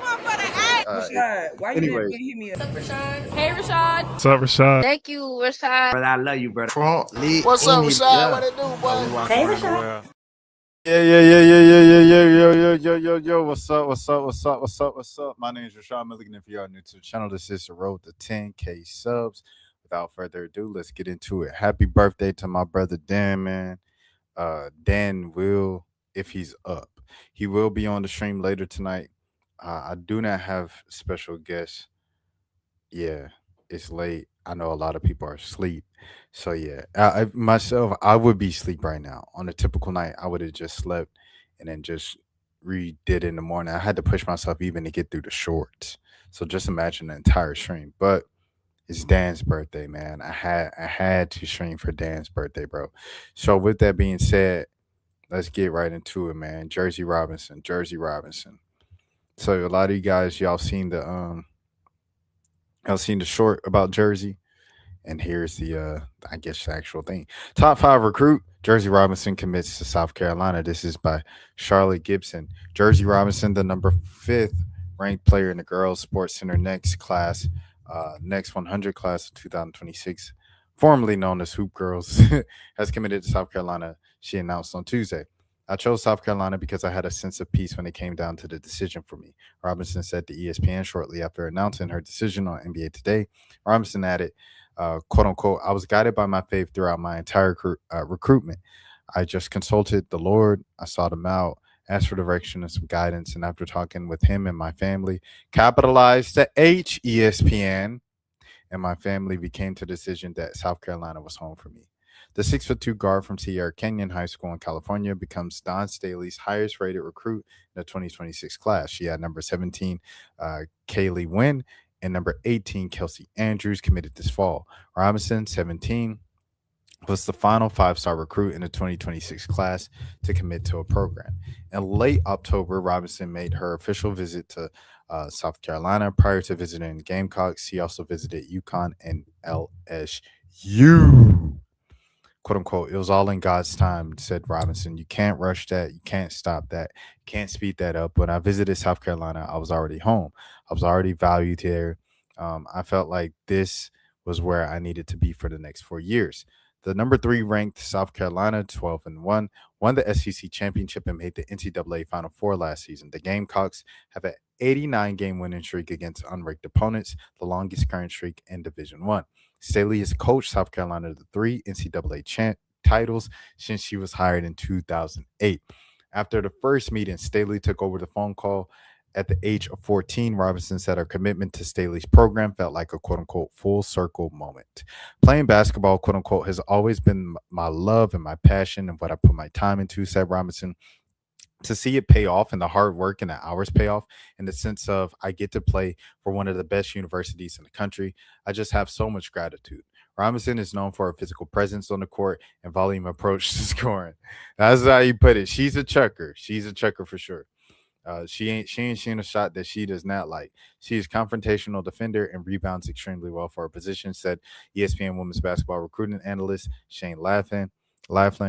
Rashad, why you Anyway, didn't hit me up? What's up, Rashad? Hey, Rashad. What's up, Rashad? Thank you, Rashad. brother, I love you, brother. Trump, lit. What's up, Rashad? What it do, boy? Hey, Rashad. Yo. What's up? My name is Rashad Milligan. If you are new to the channel, this is the road to 10K subs. Without further ado, let's get into it. Happy birthday to my brother Dan, man. Dan will, if he's up, he will be on the stream later tonight. I do not have special guests. Yeah, it's late. I know a lot of people are asleep. So yeah, myself, I would be asleep right now. On a typical night, I would have just slept and then just redid it in the morning. I had to push myself even to get through the shorts. So just imagine the entire stream. But it's Dan's birthday, man. I had to stream for Dan's birthday, bro. So with that being said, let's get right into it, man. Jersey Robinson. So a lot of you guys, y'all seen the short about Jersey, and here's the I guess the actual thing. Top 5 recruit, Jersey Robinson commits to South Carolina. This is by Charlotte Gibson. Jersey Robinson, the number 5th ranked player in the girls sports center next 100 class of 2026, formerly known as Hoop Girls, has committed to South Carolina, she announced on Tuesday. I chose South Carolina because I had a sense of peace when it came down to the decision for me, Robinson said to ESPN shortly after announcing her decision on NBA Today. Robinson added, quote unquote, I was guided by my faith throughout my entire recruitment. I just consulted the Lord. I sought him out, asked for direction and some guidance. And after talking with him and my family, capitalized the H, ESPN, and my family, we came to the decision that South Carolina was home for me. The 6'2" guard from Sierra Canyon High School in California becomes Don Staley's highest rated recruit in the 2026 class. She had number 17, Kaylee Wynn, and number 18, Kelsey Andrews, committed this fall. Robinson, 17, was the final 5-star recruit in the 2026 class to commit to a program. In late October, Robinson made her official visit to South Carolina. Prior to visiting the Gamecocks, she also visited UConn and LSU. Quote unquote, it was all in God's time, said Robinson. You can't rush that. You can't stop that. You can't speed that up. When I visited South Carolina, I was already home. I was already valued there. I felt like this was where I needed to be for the next 4 years. The number 3 ranked South Carolina, 12-1, won the SEC championship and made the NCAA Final Four last season. The Gamecocks have an 89-game winning streak against unranked opponents, the longest current streak in Division I. Staley has coached South Carolina to 3 NCAA titles since she was hired in 2008. After the first meeting, Staley took over the phone call. At the age of 14, Robinson said her commitment to Staley's program felt like a quote-unquote full circle moment. Playing basketball, quote-unquote, has always been my love and my passion and what I put my time into, said Robinson. To see it pay off and the hard work and the hours pay off in the sense of I get to play for one of the best universities in the country, I just have so much gratitude. Robinson is known for her physical presence on the court and volume approach to scoring. That's how you put it. She's a chucker. She's a chucker for sure. She ain't seen a shot that she does not like. She is confrontational defender and rebounds extremely well for her position, said ESPN women's basketball recruiting analyst Shane Laughlin.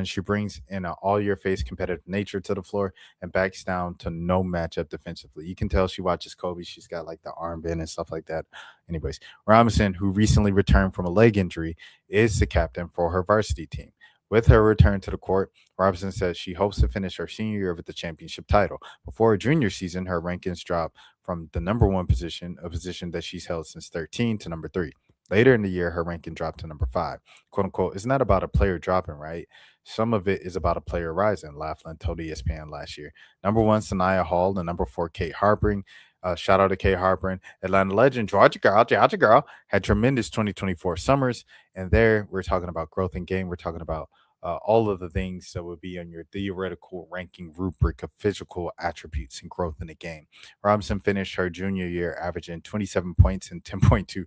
She brings in an all-your-face competitive nature to the floor and backs down to no matchup defensively. You can tell she watches Kobe. She's got like the armband and stuff like that. Anyways, Robinson, who recently returned from a leg injury, is the captain for her varsity team. With her return to the court, Robinson says she hopes to finish her senior year with the championship title. Before her junior season, her rankings dropped from the number 1 position, a position that she's held since 13, to number 3. Later in the year, her ranking dropped to number 5. Quote unquote, it's not about a player dropping, right? Some of it is about a player rising, Laughlin told ESPN last year. Number 1, Sanaya Hall, and number 4, Kate Harpering. Shout out to Kate Harpering. Atlanta legend, Georgia girl, had tremendous 2024 summers. And there, we're talking about growth in game. We're talking about all of the things that would be on your theoretical ranking rubric of physical attributes and growth in the game. Robinson finished her junior year averaging 27 points and 10.2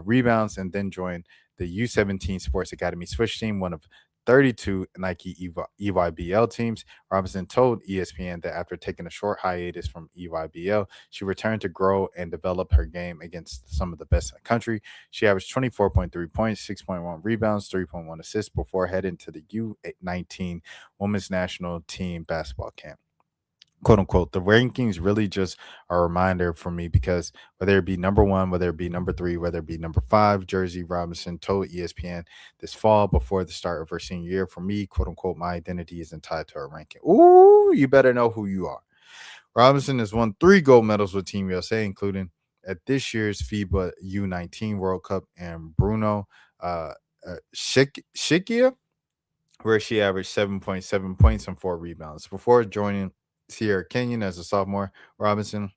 rebounds, and then joined the U17 Sports Academy Switch team, one of 32 Nike EYBL teams. Robinson told ESPN that after taking a short hiatus from EYBL, she returned to grow and develop her game against some of the best in the country. She averaged 24.3 points, 6.1 rebounds, 3.1 assists before heading to the U19 Women's National Team basketball camp. quote unquote. The rankings really just are a reminder for me because whether it be number one, whether it be number three, whether it be number five, Jersey Robinson told ESPN this fall before the start of her senior year, for me, quote unquote, my identity isn't tied to her ranking. Ooh, you better know who you are. Robinson has won 3 gold medals with Team USA, including at this year's FIBA U19 World Cup and Bruno uh, Shikia, where she averaged 7.7 points and 4 rebounds. Before joining Sierra Canyon as a sophomore, Robinson,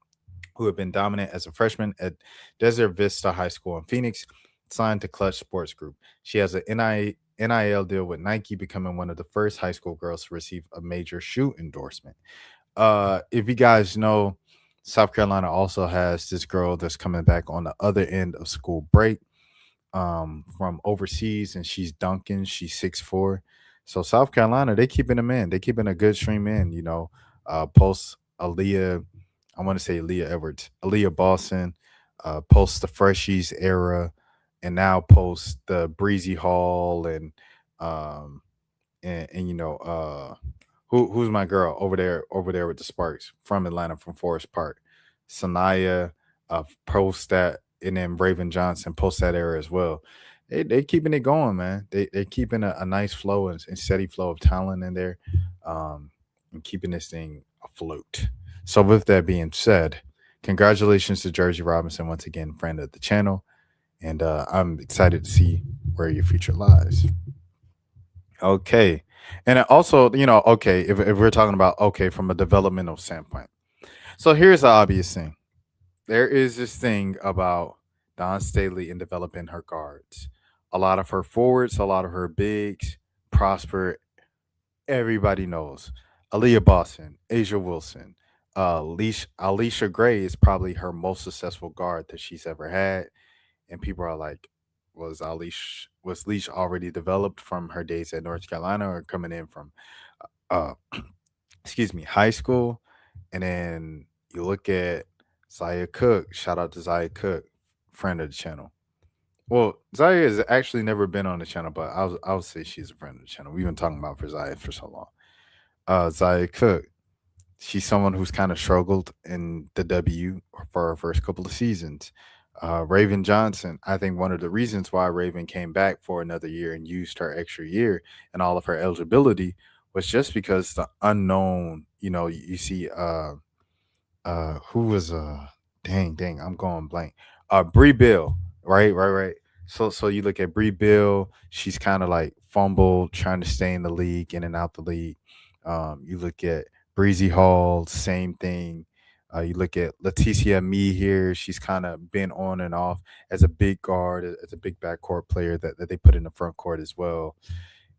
who had been dominant as a freshman at Desert Vista High School in Phoenix, signed to Clutch Sports Group. She has an NIL deal with Nike, becoming one of the first high school girls to receive a major shoe endorsement. If you guys know, South Carolina also has this girl that's coming back on the other end of school break from overseas, and she's Duncan. She's 6'4". So South Carolina, they keeping them in. They keeping a good stream in. Post Aaliyah, I want to say Aaliyah Edwards, Aaliyah Boston, post the Freshies era, and now post the Breezy Hall um and who's my girl over there with the Sparks from Atlanta, from Forest Park, Sanaya, post that, and then Raven Johnson post that era as well. They keeping it going, man. They keeping a nice flow and steady flow of talent in there, and keeping this thing afloat. So with that being said, congratulations to Jersey Robinson once again, friend of the channel, and I'm excited to see where your future lies. Okay. And also, okay, if we're talking about, okay, from a developmental standpoint. So here's the obvious thing. There is this thing about Don Staley in developing her guards. A lot of her forwards, a lot of her bigs prosper. Everybody knows. Aaliyah Boston, Asia Wilson, Alicia Gray is probably her most successful guard that she's ever had. And people are like, was Leash already developed from her days at North Carolina or coming in from uh excuse me, high school? And then you look at Zaya Cook. Shout out to Zaya Cook, friend of the channel. Well, Zaya has actually never been on the channel, but I'll say she's a friend of the channel. We've been talking about for Zaya for so long. Zaya Cook, she's someone who's kind of struggled in the W for her first couple of seasons. Raven Johnson, I think one of the reasons why Raven came back for another year and used her extra year and all of her eligibility was just because the unknown, you see who was dang, I'm going blank. Bree Bill, right. So you look at Bree Bill, she's kind of like fumbled, trying to stay in the league, in and out the league. You look at Breezy Hall, same thing. You look at Leticia Me here. She's kind of been on and off as a big guard, as a big backcourt player that they put in the front court as well.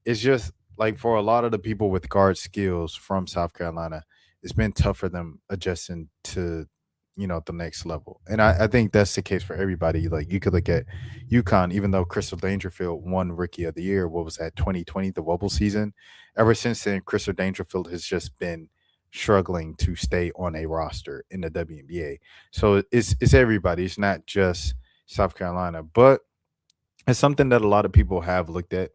It's just like for a lot of the people with guard skills from South Carolina, it's been tough for them adjusting to the next level. And I think that's the case for everybody. Like you could look at UConn, even though Crystal Dangerfield won Rookie of the Year, what was that, 2020, the Wobble season? Ever since then, Crystal Dangerfield has just been struggling to stay on a roster in the WNBA. So it's everybody. It's not just South Carolina, but it's something that a lot of people have looked at,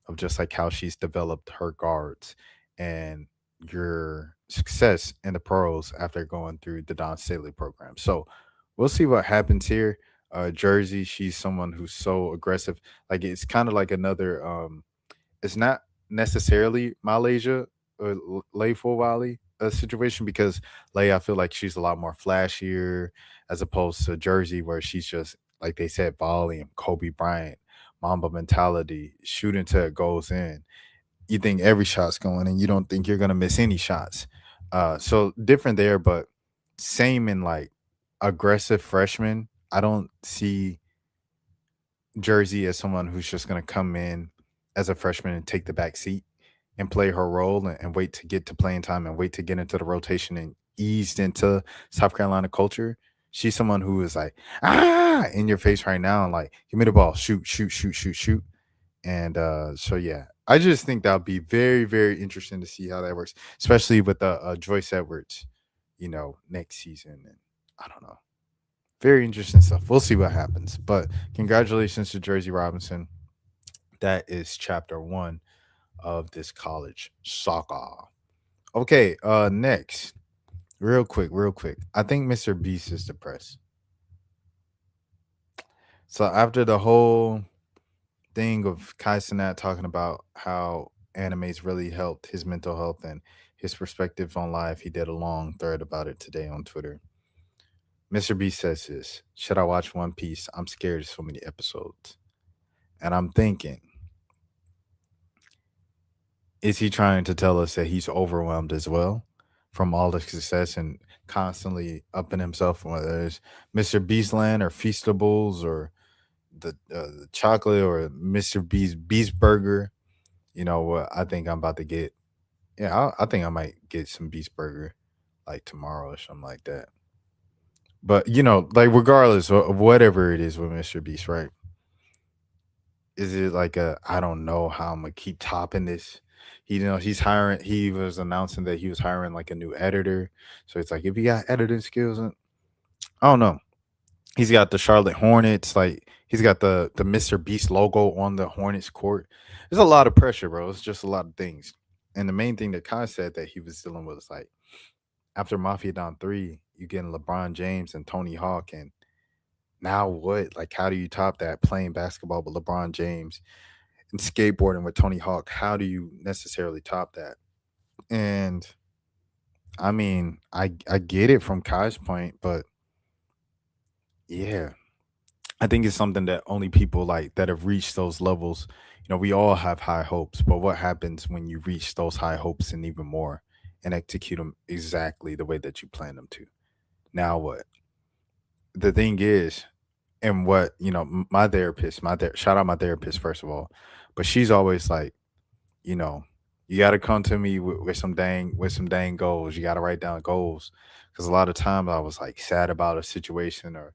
of just like how she's developed her guards and your success in the pros after going through the Don Staley program. So we'll see what happens here. Jersey, she's someone who's so aggressive. Like it's kind of like another it's not necessarily Malaysia or Lay Full Valley situation, because Lay, I feel like she's a lot more flashier as opposed to Jersey, where she's just like they said, volume, Kobe Bryant, Mamba mentality, shooting till it goes in. You think every shot's going and you don't think you're gonna miss any shots. So different there, but same in like aggressive freshman. I don't see Jersey as someone who's just going to come in as a freshman and take the back seat and play her role and wait to get to playing time and wait to get into the rotation and eased into South Carolina culture. She's someone who is like, in your face right now and like, give me the ball, shoot, shoot, shoot, shoot, shoot. And so, yeah, I just think that'll be very, very interesting to see how that works, especially with Joyce Edwards, next season. And I don't know. Very interesting stuff. We'll see what happens. But congratulations to Jersey Robinson. That is chapter 1 of this college saga. Okay, next. Real quick. I think Mr. Beast is depressed. So after the whole thing of Kai Cenat talking about how animes really helped his mental health and his perspective on life, he did a long thread about it today on Twitter. Mr. Beast says this: should I watch One Piece? I'm scared of so many episodes. And I'm thinking, is he trying to tell us that he's overwhelmed as well from all the success and constantly upping himself, whether it's Mr. Beastland or Feastables or the chocolate or Mr. Beast Burger? You know what? I think I'm about to get. Yeah, I think I might get some Beast Burger like tomorrow or something like that. But like regardless of whatever it is with Mr. Beast, right? Is it like I don't know how I'm gonna keep topping this. He's hiring. He was announcing that he was hiring like a new editor. So it's like if you got editing skills, I don't know. He's got the Charlotte Hornets. Like he's got the Mr. Beast logo on the Hornets court. There's a lot of pressure, bro. It's just a lot of things. And the main thing that Kai said that he was dealing with is like after Mafia Down 3, you getting LeBron James and Tony Hawk, and now what? Like, how do you top that playing basketball with LeBron James and skateboarding with Tony Hawk? How do you necessarily top that? And I mean, I get it from Kai's point, but yeah, I think it's something that only people like that have reached those levels. We all have high hopes, but what happens when you reach those high hopes and even more and execute them exactly the way that you plan them to? Now what? The thing is, and what my therapist, shout out my therapist first of all, but she's always like, you know, you got to come to me with some dang goals. You got to write down goals because a lot of times I was like sad about a situation or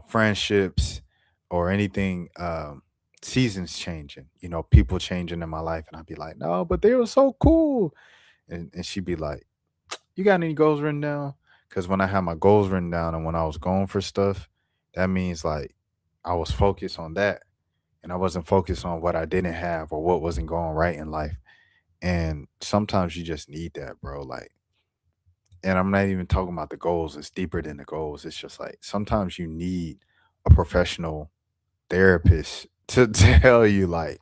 friendships or anything. Seasons changing, people changing in my life, and I'd be like, no, but they were so cool, and she'd be like, you got any goals written down? Because when I had my goals written down and when I was going for stuff, that means like I was focused on that and I wasn't focused on what I didn't have or what wasn't going right in life. And sometimes you just need that, bro. Like, and I'm not even talking about the goals, it's deeper than the goals. It's just like sometimes you need a professional therapist to tell you, like,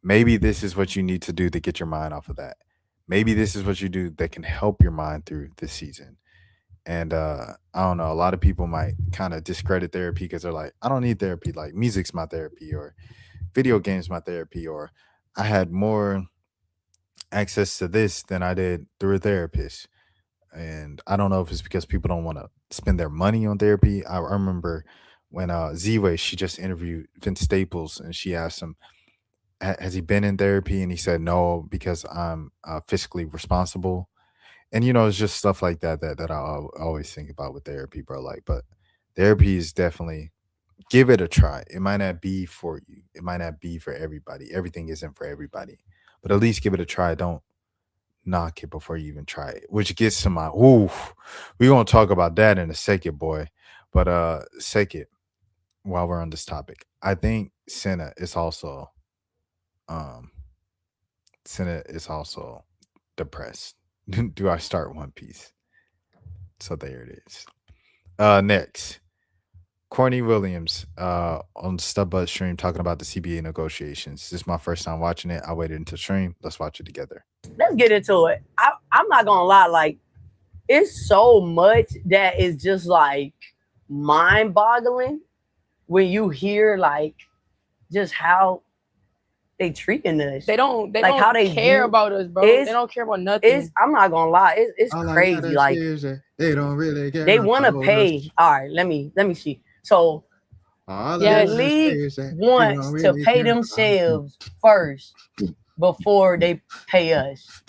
maybe this is what you need to do to get your mind off of that. Maybe this is what you do that can help your mind through this season. And I don't know, a lot of people might kind of discredit therapy because they're like, I don't need therapy. Like music's my therapy or video games my therapy or I had more access to this than I did through a therapist. And I don't know if it's because people don't want to spend their money on therapy. I remember when Z-Way, she just interviewed Vince Staples and she asked him, has he been in therapy? And he said no, because I'm fiscally responsible. And it's just stuff like that I always think about with therapy, bro. Like, but therapy is definitely, give it a try. It might not be for you. It might not be for everybody. Everything isn't for everybody. But at least give it a try. Don't knock it before you even try it. Which gets to my we're gonna talk about that in a second, boy. But second, while we're on this topic, I think um Senna is also depressed. Do I start One Piece? So there it is. Next, Courtney Williams on Stubbutt stream talking about the CBA negotiations. This is my first time watching it. I waited until stream. Let's watch it together. Let's get into it. I'm not gonna lie, like it's so much that is just like mind-boggling when you hear like just how they treating us. They don't Like, how they care view- about us, bro. They don't care about nothing. I'm not gonna lie, it's All I crazy. gotta Like say is that they don't really care. they want to about pay. us. All right, let me see. So All I Yeah, gotta the say league is that they wants don't to really pay care about themselves first before they pay us.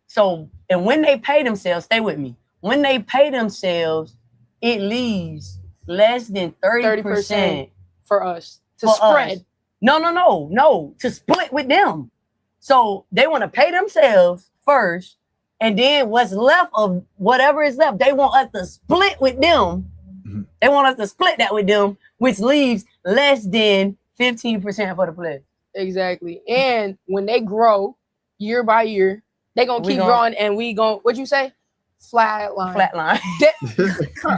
So, and when they pay themselves, stay with me. When they pay themselves, it leaves less than 30% for us to for spread. us. No, to split with them. So they want to pay themselves first, and then what's left of whatever is left, they want us to split with them. Mhm. They want us to split that with them, which leaves less than 15% for the players. Exactly. And when they grow year by year, they gonna keep growing, and we gon' what you say? Flatline.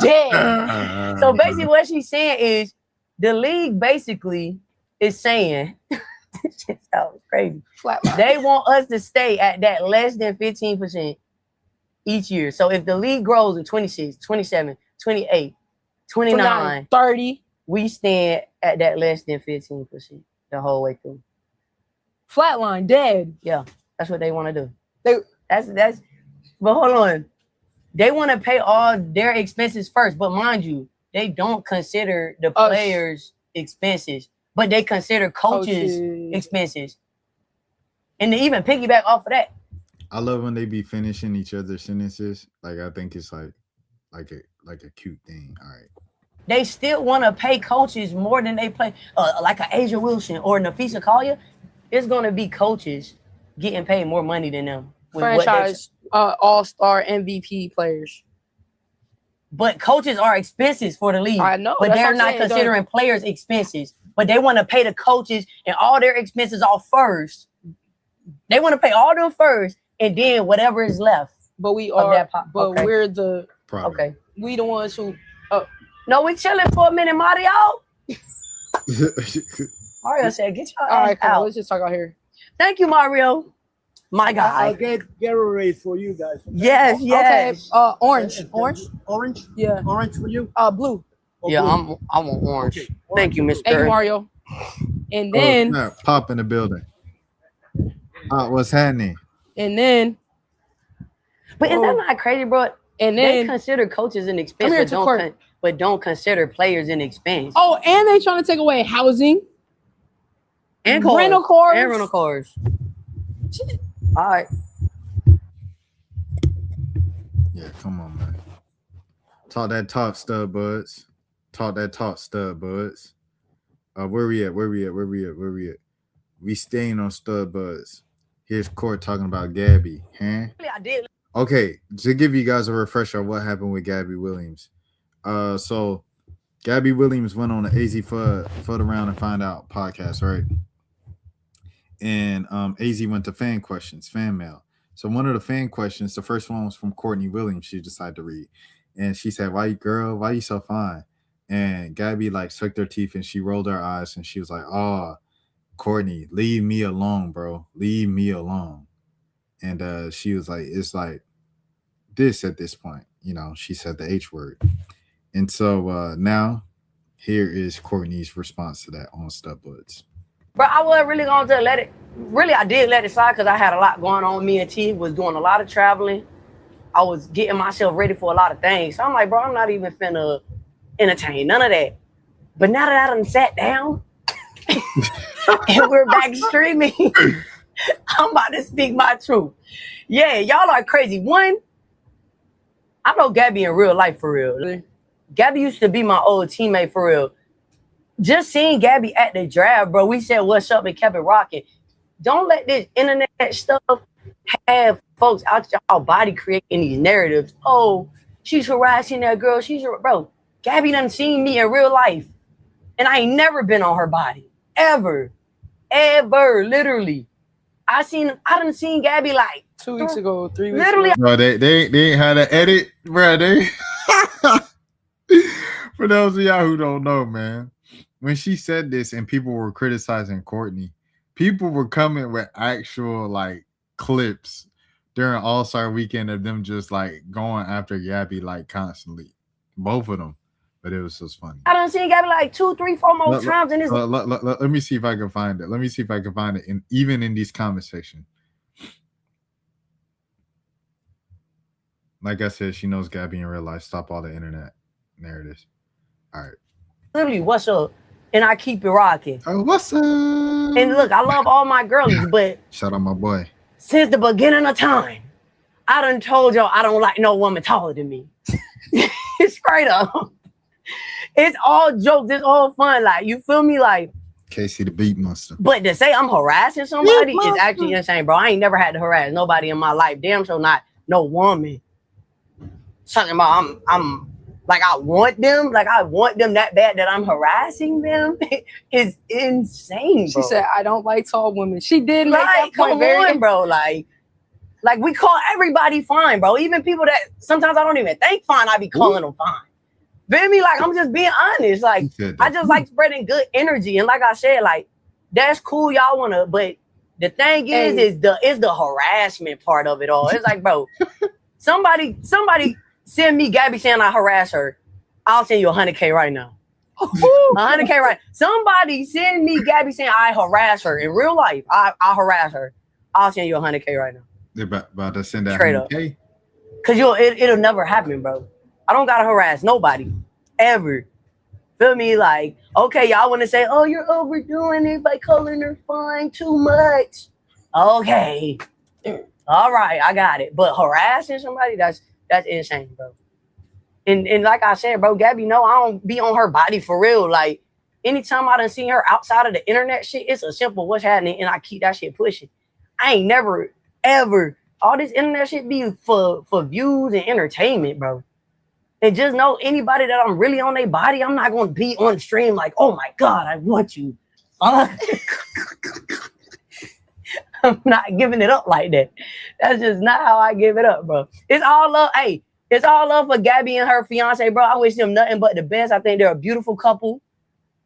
Dead. So basically, what she's saying is the league basically is saying, this shit sounds crazy. Flatline. They want us to stay at that less than 15% each year. So if the league grows to 26, 27, 28, 29, 30. we stand at that less than 15% the whole way through. Flatline. Dead. Yeah, that's what they want to do. They- That's. But hold on, they want to pay all their expenses first. But mind you, they don't consider the players' expenses, but they consider coaches' expenses. And to even piggyback off of that, I love when they be finishing each other's sentences. Like I think it's like a cute thing. All right. they still want to pay coaches more than they pay, like a Asia Wilson or Nafisa Collier. It's going to be coaches getting paid more money than them. Franchise all-star MVP players. But coaches are expenses for the league. I know. But they're not considering players' expenses. But they want to pay the coaches and all their expenses off first. They want to pay all them first, and then whatever is left. But we of are. that But we're the. Product. Okay. We the ones who. No, we chilling for a minute, Mario. Mario said, "Get your All ass right, come on. out." Let's just talk out here. Thank you, Mario. My guy. I'll get a raise for you guys. Yes, yes. Okay. Orange. Orange. Orange. Yeah. Orange for you. Blue. Or Yeah, blue? I want orange. Okay. Thank you, Miss Thank you, Curry. Mario. And Oh, then. snap. Pop in the building. What's happening? And then. But is that not crazy, bro? And They then. consider coaches an Come expense, here but to court. don't consider players an expense. Oh, and they trying to take away housing. And cars. Rental cars. And rental cars. All right. Yeah, come on, man. Talk that talk, stud buds. Talk that talk, stud buds. Where we at? We staying on stud buds. Here's Court talking about Gabby. Huh? I did. Okay, to give you guys a refresher of what happened with Gabby Williams. So Gabby Williams went on the AZ for the Round and Find Out podcast, right? And AZ went to fan mail. So one of the fan questions, the first one was from Courtney Williams. She decided to read, and she said, "Why you so fine?" And Gabby like sucked her teeth and she rolled her eyes and she was like, "Oh, Courtney, leave me alone, bro. Leave me alone." And she was like, "It's like this at this point." You know, she said the H word. And so now here is Courtney's response to that on Stubbuds. Bro, I was really going to let it. Really, I did let it slide because I had a lot going on. Me and T was doing a lot of traveling. I was getting myself ready for a lot of things. So I'm like, bro, I'm not even finna entertain none of that. But now that I done sat down and we're back streaming, I'm about to speak my truth. Yeah, y'all are crazy. One, I know Gabby in real life for real. Gabby used to be my old teammate for real. Just seeing Gabby at the draft, bro, we said what's up and kept it rocking. Don't let this internet stuff have folks out y'all body creating these narratives. Oh, she's harassing that girl. Bro, Gabby done seen me in real life. And I ain't never been on her body. Ever, literally. I done seen Gabby like 2 weeks ago, 3 weeks literally. ago. Bro, they ain't had to edit, bro. They for those of y'all who don't know, man, when she said this and people were criticizing Courtney, people were coming with actual like clips during All-Star weekend of them just like going after Gabby like constantly, both of them. But it was just funny. I done seen Gabby like 2, 3, 4 more times in this. Let me see if I can find it. Let me see if I can find it, even in these comment section. Like I said, she knows Gabby in real life. Stop all the internet narratives. All right. Literally, what's up? And I keep it rocking. Oh, what's up? And look, I love all my girlies, but Shout out my boy. since the beginning of time, I done told y'all I don't like no woman taller than me. It's straight up. It's all jokes. It's all fun. Like, you feel me? Like, Casey the Beat Monster. but to say I'm harassing somebody is actually insane, bro. I ain't never had to harass nobody in my life. Damn sure not no woman. Something about I'm like I want them that bad that I'm harassing them is insane, bro. She said, I don't like tall women. She did make Right, that point come very on, bro. Like, Like, we call everybody fine, bro. Even people that sometimes I don't even think fine, I be calling them fine. Feel me? Like, I'm just being honest. Like, I just like spreading good energy. And like I said, like, that's cool, y'all wanna, but the thing is the harassment part of it all. It's like, bro, somebody send me Gabby saying I harass her. I'll send you $100K right now. $100K right. Somebody send me Gabby saying I harass her in real life. I harass her. I'll send you $100K right now. They're about to send that Straight up. $100K. Cause it'll never happen, bro. I don't gotta harass nobody ever. Feel me? Like, okay, y'all want to say, oh, you're overdoing it by calling her fine too much. Okay, all right, I got it. But harassing somebody, that's insane, bro. And like I said, bro, Gabby, no, I don't be on her body for real. Like, anytime I done seen her outside of the internet shit, it's a simple what's happening, and I keep that shit pushing. I ain't never, ever, all this internet shit be for views and entertainment, bro. And just know anybody that I'm really on their body, I'm not going to be on stream like, oh my God, I want you. I'm not giving it up like that. That's just not how I give it up, bro. It's all love. Hey, it's all love for Gabby and her fiance, bro. I wish them nothing but the best. I think they're a beautiful couple.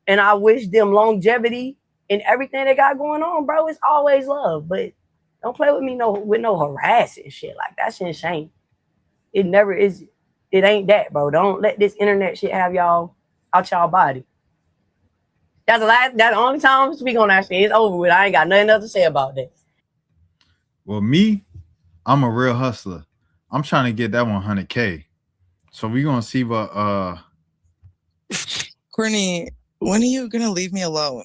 And I wish them longevity and everything they got going on, bro. It's always love. But don't play with me with no harassing shit. Like, that's insane. It never is. It ain't that, bro. Don't let this internet shit have y'all out y'all body. That's the only time I speak on that shit. It's over with. I ain't got nothing else to say about that. Well, me, I'm a real hustler. I'm trying to get that 100K. So we're gonna see what Courtney, when are you gonna leave me alone?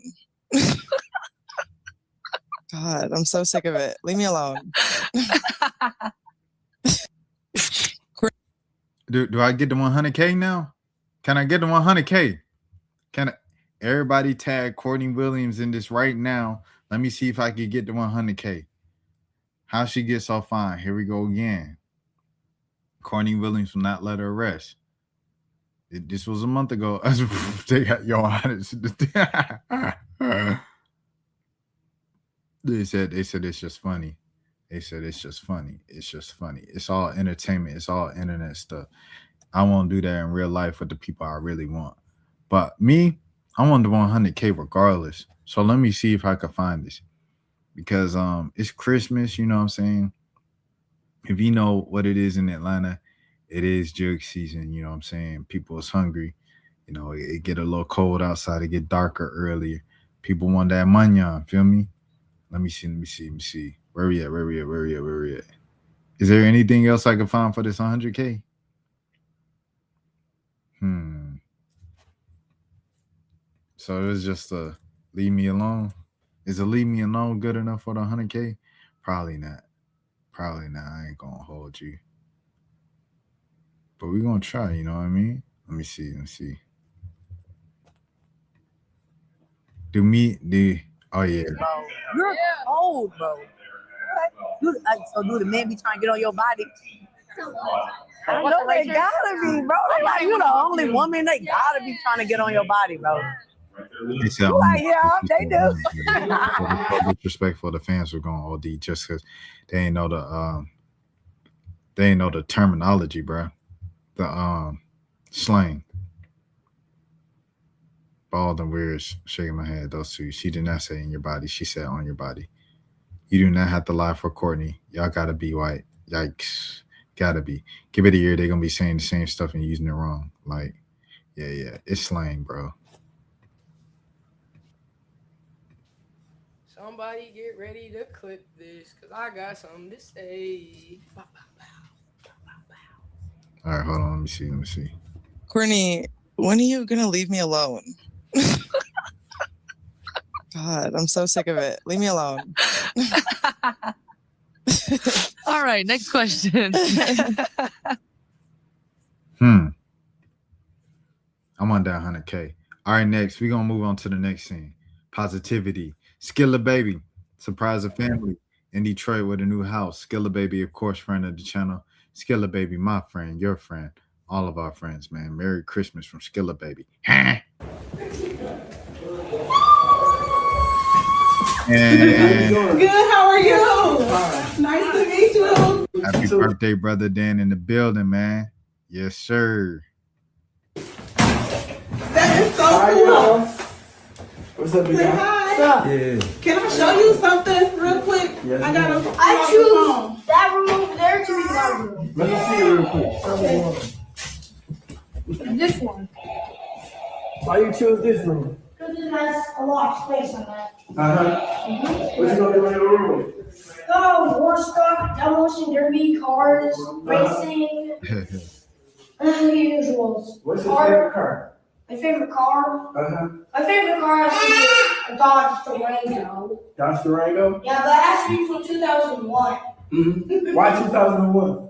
God, I'm so sick of it. Leave me alone. Do I get the 100K now? Can I get the 100K? Can I? Everybody tag Courtney Williams in this right now. Let me see if I can get the 100K. How she get so fine? Here we go again. Courtney Williams will not let her rest. This was a month ago. They got your honest. They said it's just funny. They said it's just funny. It's just funny. It's all entertainment. It's all internet stuff. I won't do that in real life with the people I really want. But me, I want the 100K regardless. So let me see if I can find this. Because it's Christmas, you know what I'm saying? If you know what it is in Atlanta, it is jug season, you know what I'm saying? People is hungry. You know, it get a little cold outside. It get darker earlier. People want that manyan, feel me? Let me see. Where we at? Is there anything else I can find for this 100K? So it was just a leave me alone. Is a leave me alone good enough for the 100K? Probably not. I ain't gonna hold you. But we're gonna try, you know what I mean? Let me see. Oh yeah. Bro, you're cold, bro. So do the men be trying to get on your body? I know they gotta be, bro. Like, you're the only woman they gotta be trying to get on your body, bro. They said, like, yeah, they do. So disrespectful. The fans were going OD just because they ain't know the terminology, bro. The slang. Bald and weird, shaking my head. Those two. She did not say in your body. She said on your body. You do not have to lie for Courtney. Y'all gotta be white. Yikes. Gotta be. Give it a year. They're gonna be saying the same stuff and using it wrong. Like, yeah. It's slang, bro. Somebody get ready to clip this because I got something to say. All right, hold on. Let me see. Courtney, when are you gonna leave me alone? God, I'm so sick of it. Leave me alone. All right, next question. I'm on that 100K. All right, next. We're going to move on to the next scene. Positivity. Skilla Baby. Surprise a family in Detroit with a new house. Skilla Baby, of course, friend of the channel. Skilla Baby, my friend, your friend. All of our friends, man. Merry Christmas from Skilla Baby. And Good, how are you? Nice to meet you. happy birthday, brother Dan, in the building, man. Yes, sir. That is so cool. What's up, Say hi. Yeah. Can I show you something real quick? Yes, I got a. I choose that room over there to be my room. Let me see it real quick. This one. Why you choose this room? Because it has a lot of space on that. What you gonna do in your room? War stuff, demolition derby, cars, racing, and the usuals. What's your favorite car? My favorite car? Uh-huh. My favorite car has to be a Dodge Durango. Dodge Durango? Yeah, but it has to be from 2001. Mm-hmm. Why 2001?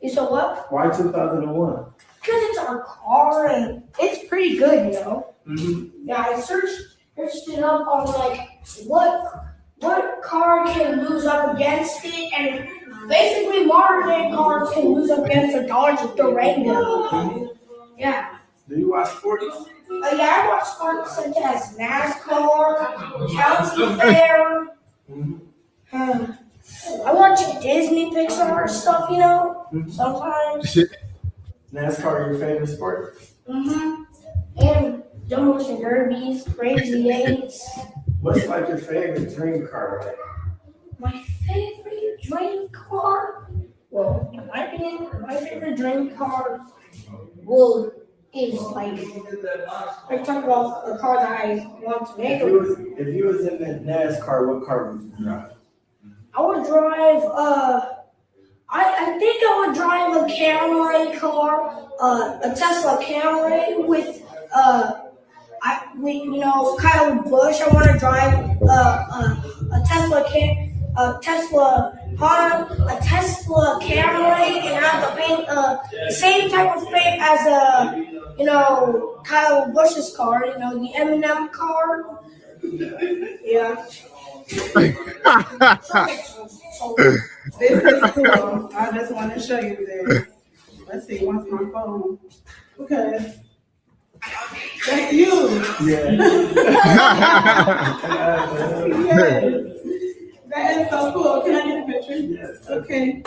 You said what? Why 2001? Because it's our car and it's pretty good, you know? Mm-hmm. Yeah, I searched it up on like what car can lose up against it, and basically modern day cars can lose up against a Dodge Durango. Yeah. Do you watch sports? Yeah, I watch sports such as NASCAR, County Fair. I watch Disney Pixar stuff, you know, sometimes. NASCAR your favorite sport? And demolition derbies, crazy eights. What's like your favorite dream car? Like? My favorite dream car? Well, in my opinion, my favorite dream car is like talk about the car that I want to make. If you was in the NASCAR, what car would you drive? I would drive I think I would drive a Camry car, a Tesla Camry with Kyle Busch. I want to drive a Tesla Camry and have the paint the same type of paint as Kyle Busch's car. You know, the M&M car. Yeah. This is cool. I just want to show you this. Let's see, what's my phone? Okay. That's you. Yeah. Yes. That is so cool. Can I get a picture? Yes. Okay.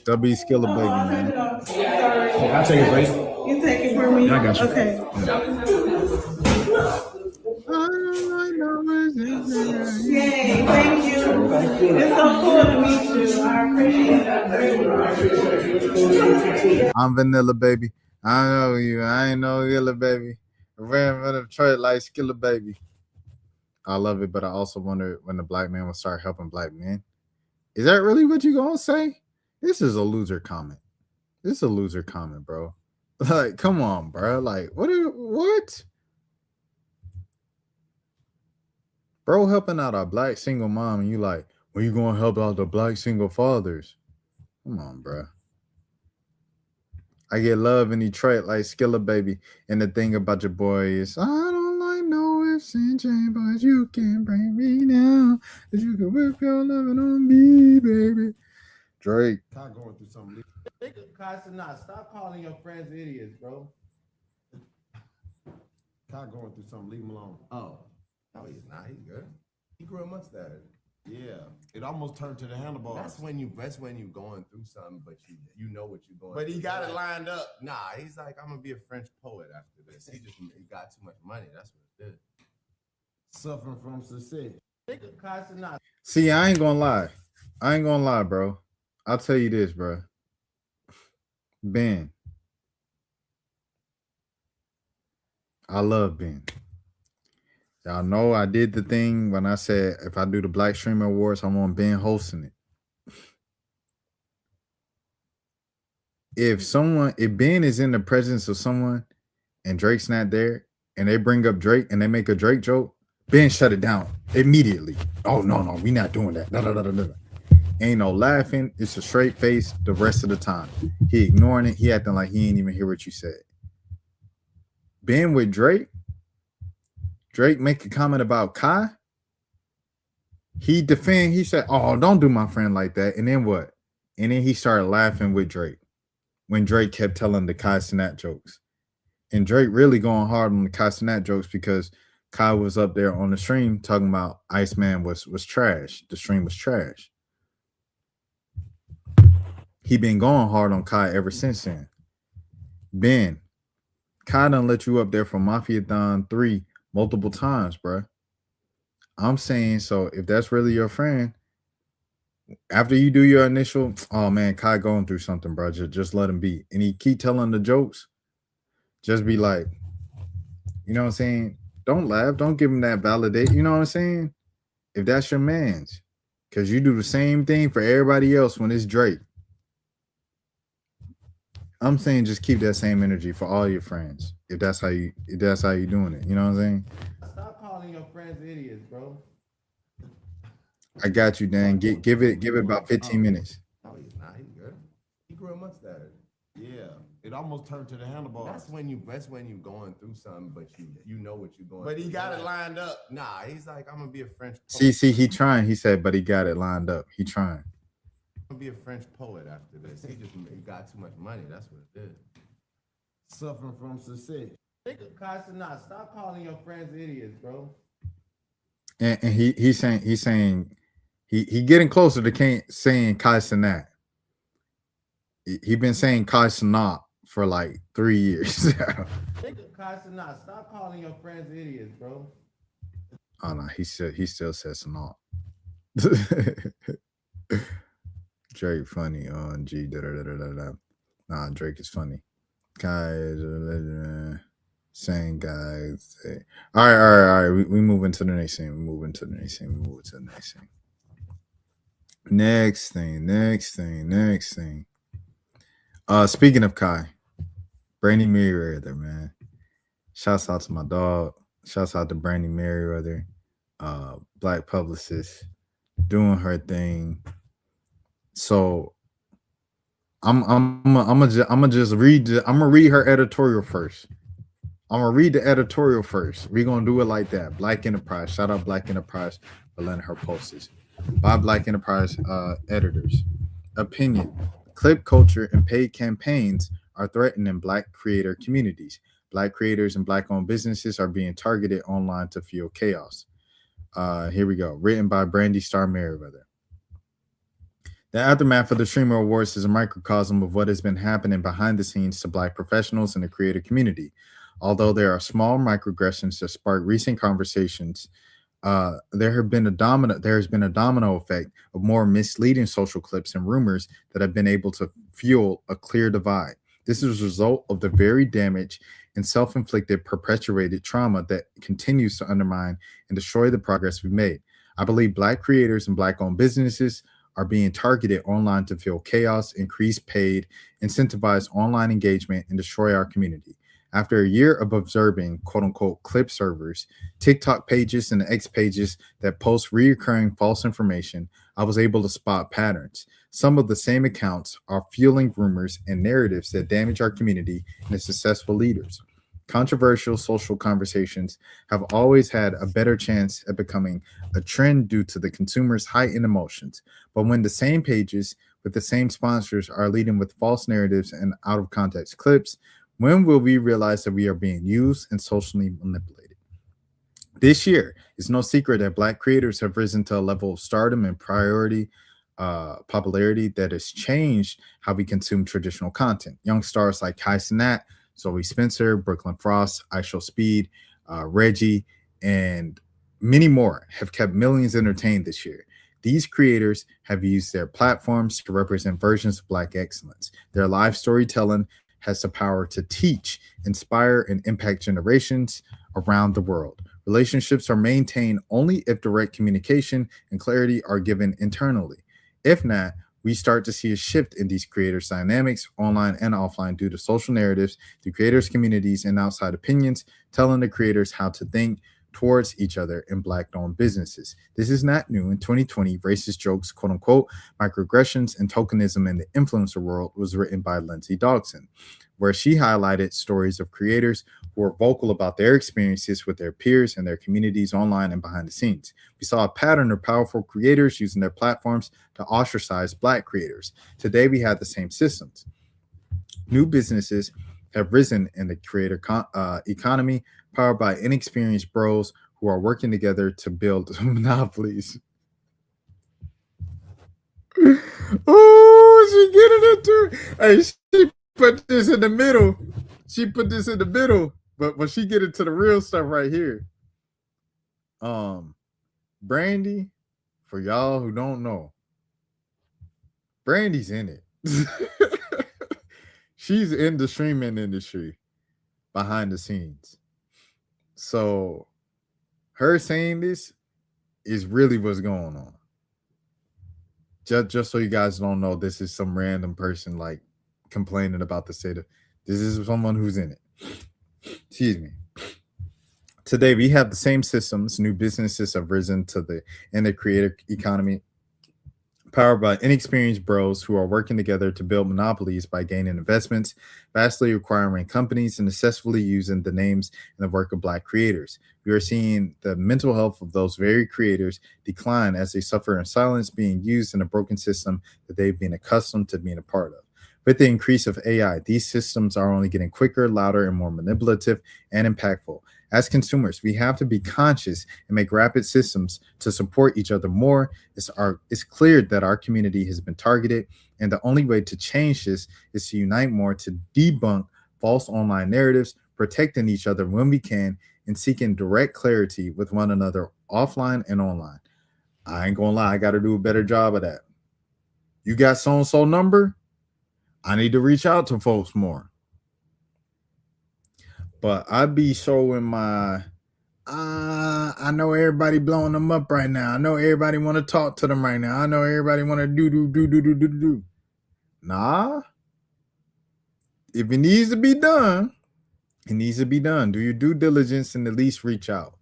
W Skiller Oh, baby, I'll turn it man. off. Sorry. I'll take it, please. You take it for me? I got you. Okay. Yay, thank you. It's so cool to meet you. I appreciate it. I'm Vanilla baby. I know you. I ain't no Skiller baby. I ran for Detroit like Skiller baby. I love it, but I also wonder when the black man will start helping black men. Is that really what you gonna say? This is a loser comment. This is a loser comment, bro. Like, come on, bro. Like, what? Bro, helping out a black single mom, and you like, when you gonna help out the black single fathers? Come on, bro. I get love in Detroit like Skiller baby. And the thing about your boy is, I don't like no ifs and chains, but you can bring me down. That you can whip your loving on me, baby. Drake. Not going through something. Stop calling your friends idiots, bro. Not going through something. Leave him alone. Oh, no, he's not. He's good. He grew a mustache. Yeah, it almost turned to the handlebars. That's when you going through something, but you know what you're going. But through. he got it lined up. Nah, he's like, I'm gonna be a French poet after this. He got too much money. That's what it did. Suffering from success. See, I ain't gonna lie, bro. I'll tell you this, bro. Ben. I love Ben. Y'all know I did the thing when I said if I do the Black Streamer Awards, I want Ben hosting it. If Ben is in the presence of someone and Drake's not there and they bring up Drake and they make a Drake joke, Ben shut it down immediately. Oh, no, we not doing that. No. Ain't no laughing. It's a straight face the rest of the time. He ignoring it. He acting like he ain't even hear what you said. Ben with Drake make a comment about Kai. He said, oh, don't do my friend like that. And then what? And then he started laughing with Drake when Drake kept telling the Kai Snap jokes. And Drake really going hard on the Kai Cenat jokes because Kai was up there on the stream talking about Iceman was trash. The stream was trash. He been going hard on Kai ever since then. Ben, Kai done let you up there for Mafia Don 3 multiple times, bro. I'm saying, so if that's really your friend, after you do your initial, oh man, Kai going through something, bro. Just let him be. And he keep telling the jokes, just be like, you know what I'm saying? Don't laugh. Don't give him that validate. You know what I'm saying? If that's your man's. Because you do the same thing for everybody else when it's Drake. I'm saying just keep that same energy for all your friends. If that's how you doing it. You know what I'm saying? Stop calling your friends idiots, bro. I got you, Dan. Give it about 15 minutes. No, he's not. He's good. He grew a mustache. Yeah. It almost turned to the handlebars. That's when you going through something, but you know what you're going. But he got it lined up. Nah, he's like, I'm gonna be a French poet. See, he trying. He said, but he got it lined up. He trying. I'm gonna be a French poet after this. He got too much money. That's what it is. Suffering from success. Stop calling your friends idiots, bro. And he's saying he getting closer to saying Kai Cenat. He been saying Kai Cenat for like 3 years. Stop calling your friends idiots, bro. Oh no, he still says Cenat. Drake funny on G. Nah, Drake is funny. Kai is a legend. Same guys. All right. We move into the next thing. Next thing. Speaking of Kai, Brandy Merriweather, man. Shouts out to my dog. Shouts out to Brandy Merriweather, black publicist, doing her thing. So I'm gonna read her editorial first. I'm gonna read the editorial first. We're gonna do it like that. Black Enterprise. Shout out Black Enterprise for letting her post this. By Black Enterprise editors. Opinion. Clip culture and paid campaigns are threatening Black creator communities. Black creators and Black-owned businesses are being targeted online to fuel chaos. Here we go. Written by Brandy Star Merriweather. The aftermath of the Streamer Awards is a microcosm of what has been happening behind the scenes to Black professionals in the creator community. Although there are small microaggressions that spark recent conversations, there has been a domino effect of more misleading social clips and rumors that have been able to fuel a clear divide. This is a result of the very damage and self-inflicted perpetuated trauma that continues to undermine and destroy the progress we've made. I believe Black creators and Black-owned businesses are being targeted online to fuel chaos, increase paid, incentivize online engagement, and destroy our community. After a year of observing quote-unquote clip servers, TikTok pages, and X pages that post reoccurring false information, I was able to spot patterns. Some of the same accounts are fueling rumors and narratives that damage our community and its successful leaders. Controversial social conversations have always had a better chance at becoming a trend due to the consumer's heightened emotions. But when the same pages with the same sponsors are leading with false narratives and out of context clips, when will we realize that we are being used and socially manipulated? This year, it's no secret that Black creators have risen to a level of stardom and popularity that has changed how we consume traditional content. Young stars like Kai Cenat, Zoe Spencer, Brooklyn Frost, IShowSpeed, Reggie, and many more have kept millions entertained this year. These creators have used their platforms to represent versions of Black excellence. Their live storytelling has the power to teach, inspire, and impact generations around the world. Relationships are maintained only if direct communication and clarity are given internally. If not, we start to see a shift in these creators' dynamics, online and offline, due to social narratives, the creators' communities, and outside opinions, telling the creators how to think towards each other in Black-owned businesses. This is not new. In 2020, racist jokes, quote-unquote, microaggressions, and tokenism in the influencer world was written by Lindsay Dodson, where she highlighted stories of creators who are vocal about their experiences with their peers and their communities online and behind the scenes. We saw a pattern of powerful creators using their platforms to ostracize Black creators. Today, we have the same systems. New businesses have risen in the creator economy, powered by inexperienced bros who are working together to build monopolies. Oh, she getting into. Hey, she put this in the middle. She put this in the middle, but when she get into the real stuff right here, Brandy, for y'all who don't know, Brandy's in it. She's in the streaming industry behind the scenes. So her saying this is really what's going on. Just so you guys don't know, this is some random person like complaining about the state of. This is someone who's in it. Excuse me. Today we have the same systems. New businesses have risen in the creator economy, powered by inexperienced bros who are working together to build monopolies by gaining investments, vastly acquiring companies, and successfully using the names and the work of Black creators. We are seeing the mental health of those very creators decline as they suffer in silence, being used in a broken system that they've been accustomed to being a part of. With the increase of AI, these systems are only getting quicker, louder, and more manipulative and impactful. As consumers, we have to be conscious and make rapid systems to support each other more. It's clear that our community has been targeted, and the only way to change this is to unite more to debunk false online narratives, protecting each other when we can, and seeking direct clarity with one another offline and online. I ain't gonna lie, I got to do a better job of that. You got so-and-so number? I need to reach out to folks more. But I be showing my, I know everybody blowing them up right now. I know everybody want to talk to them right now. I know everybody want to do. Nah. If it needs to be done, it needs to be done. Do your due diligence and at least reach out.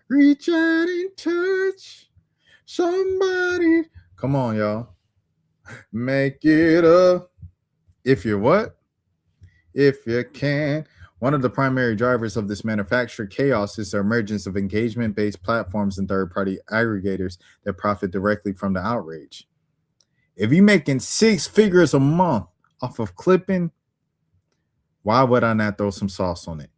Reach out and touch somebody. Come on, y'all. Make it up. If you're what? If you can. One of the primary drivers of this manufactured chaos is the emergence of engagement-based platforms and third-party aggregators that profit directly from the outrage. If you're making 6 figures a month off of clipping, why would I not throw some sauce on it?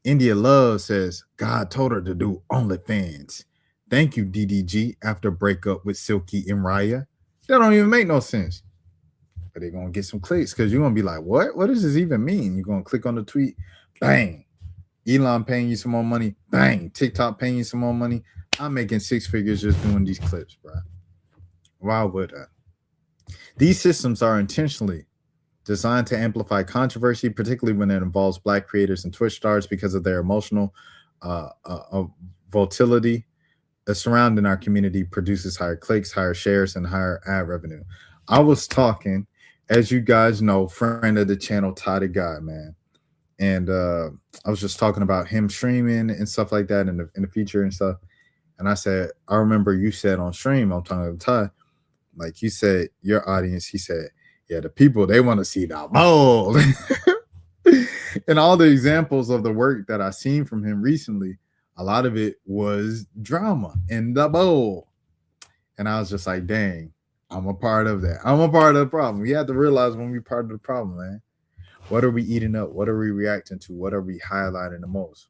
India Love says, God told her to do OnlyFans. Thank you, DDG, after breakup with Silky and Raya. That don't even make no sense. But they're going to get some clicks because you're going to be like, what? What does this even mean? You're going to click on the tweet. Bang. Elon paying you some more money. Bang. TikTok paying you some more money. I'm making 6 figures just doing these clips, bro. Why would I? These systems are intentionally designed to amplify controversy, particularly when it involves Black creators and Twitch stars because of their emotional volatility. Surrounding our community produces higher clicks, higher shares, and higher ad revenue. I was talking, as you guys know, friend of the channel, Ty the Guy, man. And I was just talking about him streaming and stuff like that in the future and stuff. And I said, I remember you said on stream, I'm talking to Ty, like you said, your audience, he said, yeah, the people, they want to see the bold. And all the examples of the work that I seen from him recently, a lot of it was drama and the bold. And I was just like, dang, I'm a part of that. I'm a part of the problem. We have to realize when we're part of the problem, man. What are we eating up? What are we reacting to? What are we highlighting the most?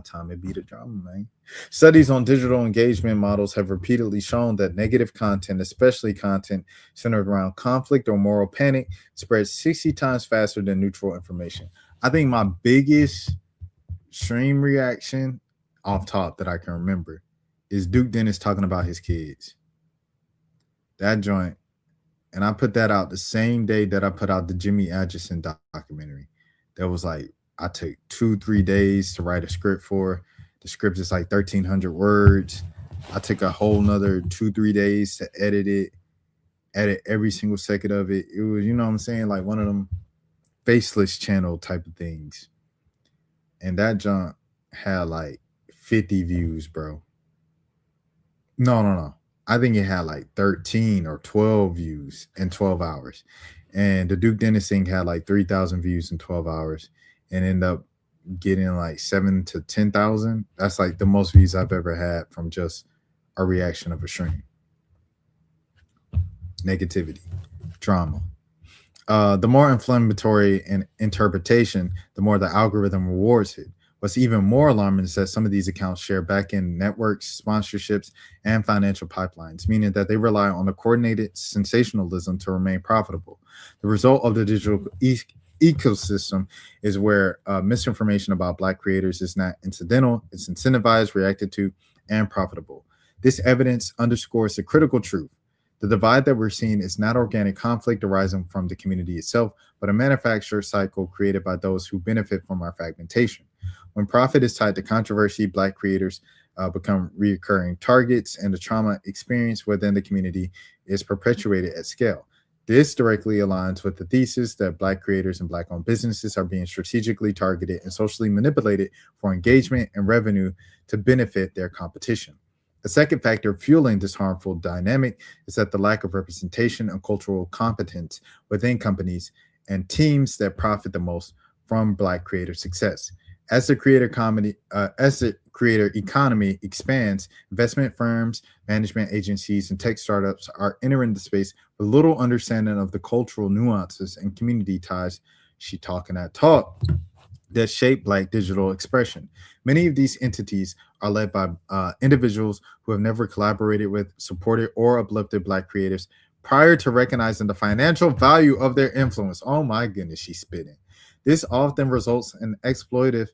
Time to beat the drama, man. Studies on digital engagement models have repeatedly shown that negative content, especially content centered around conflict or moral panic, spreads 60 times faster than neutral information. I think my biggest stream reaction off top that I can remember is Duke Dennis talking about his kids. That joint. And I put that out the same day that I put out the Jimmy Atchison documentary. That was like, I took 2-3 days to write a script for. The script is like 1,300 words. I took a whole nother 2-3 days to edit every single second of it. It was, you know what I'm saying? Like one of them faceless channel type of things. And that junk had like 50 views, bro. No. I think it had like 13 or 12 views in 12 hours. And the Duke Dennis thing had like 3,000 views in 12 hours and ended up getting like 7,000 to 10,000. That's like the most views I've ever had from just a reaction of a stream. Negativity, drama. The more inflammatory an interpretation, the more the algorithm rewards it. What's even more alarming is that some of these accounts share back-end networks, sponsorships, and financial pipelines, meaning that they rely on a coordinated sensationalism to remain profitable. The result of the digital ecosystem is where misinformation about Black creators is not incidental, it's incentivized, reacted to, and profitable. This evidence underscores the critical truth. The divide that we're seeing is not organic conflict arising from the community itself, but a manufactured cycle created by those who benefit from our fragmentation. When profit is tied to controversy, Black creators become recurring targets, and the trauma experienced within the community is perpetuated at scale. This directly aligns with the thesis that Black creators and Black owned businesses are being strategically targeted and socially manipulated for engagement and revenue to benefit their competition. A second factor fueling this harmful dynamic is that the lack of representation and cultural competence within companies and teams that profit the most from Black creator success. As the creator economy expands, investment firms, management agencies, and tech startups are entering the space with little understanding of the cultural nuances and community ties. She talking that talk that shape Black digital expression. Many of these entities are led by individuals who have never collaborated with, supported, or uplifted Black creatives prior to recognizing the financial value of their influence. Oh my goodness, she's spitting. This often results in exploitative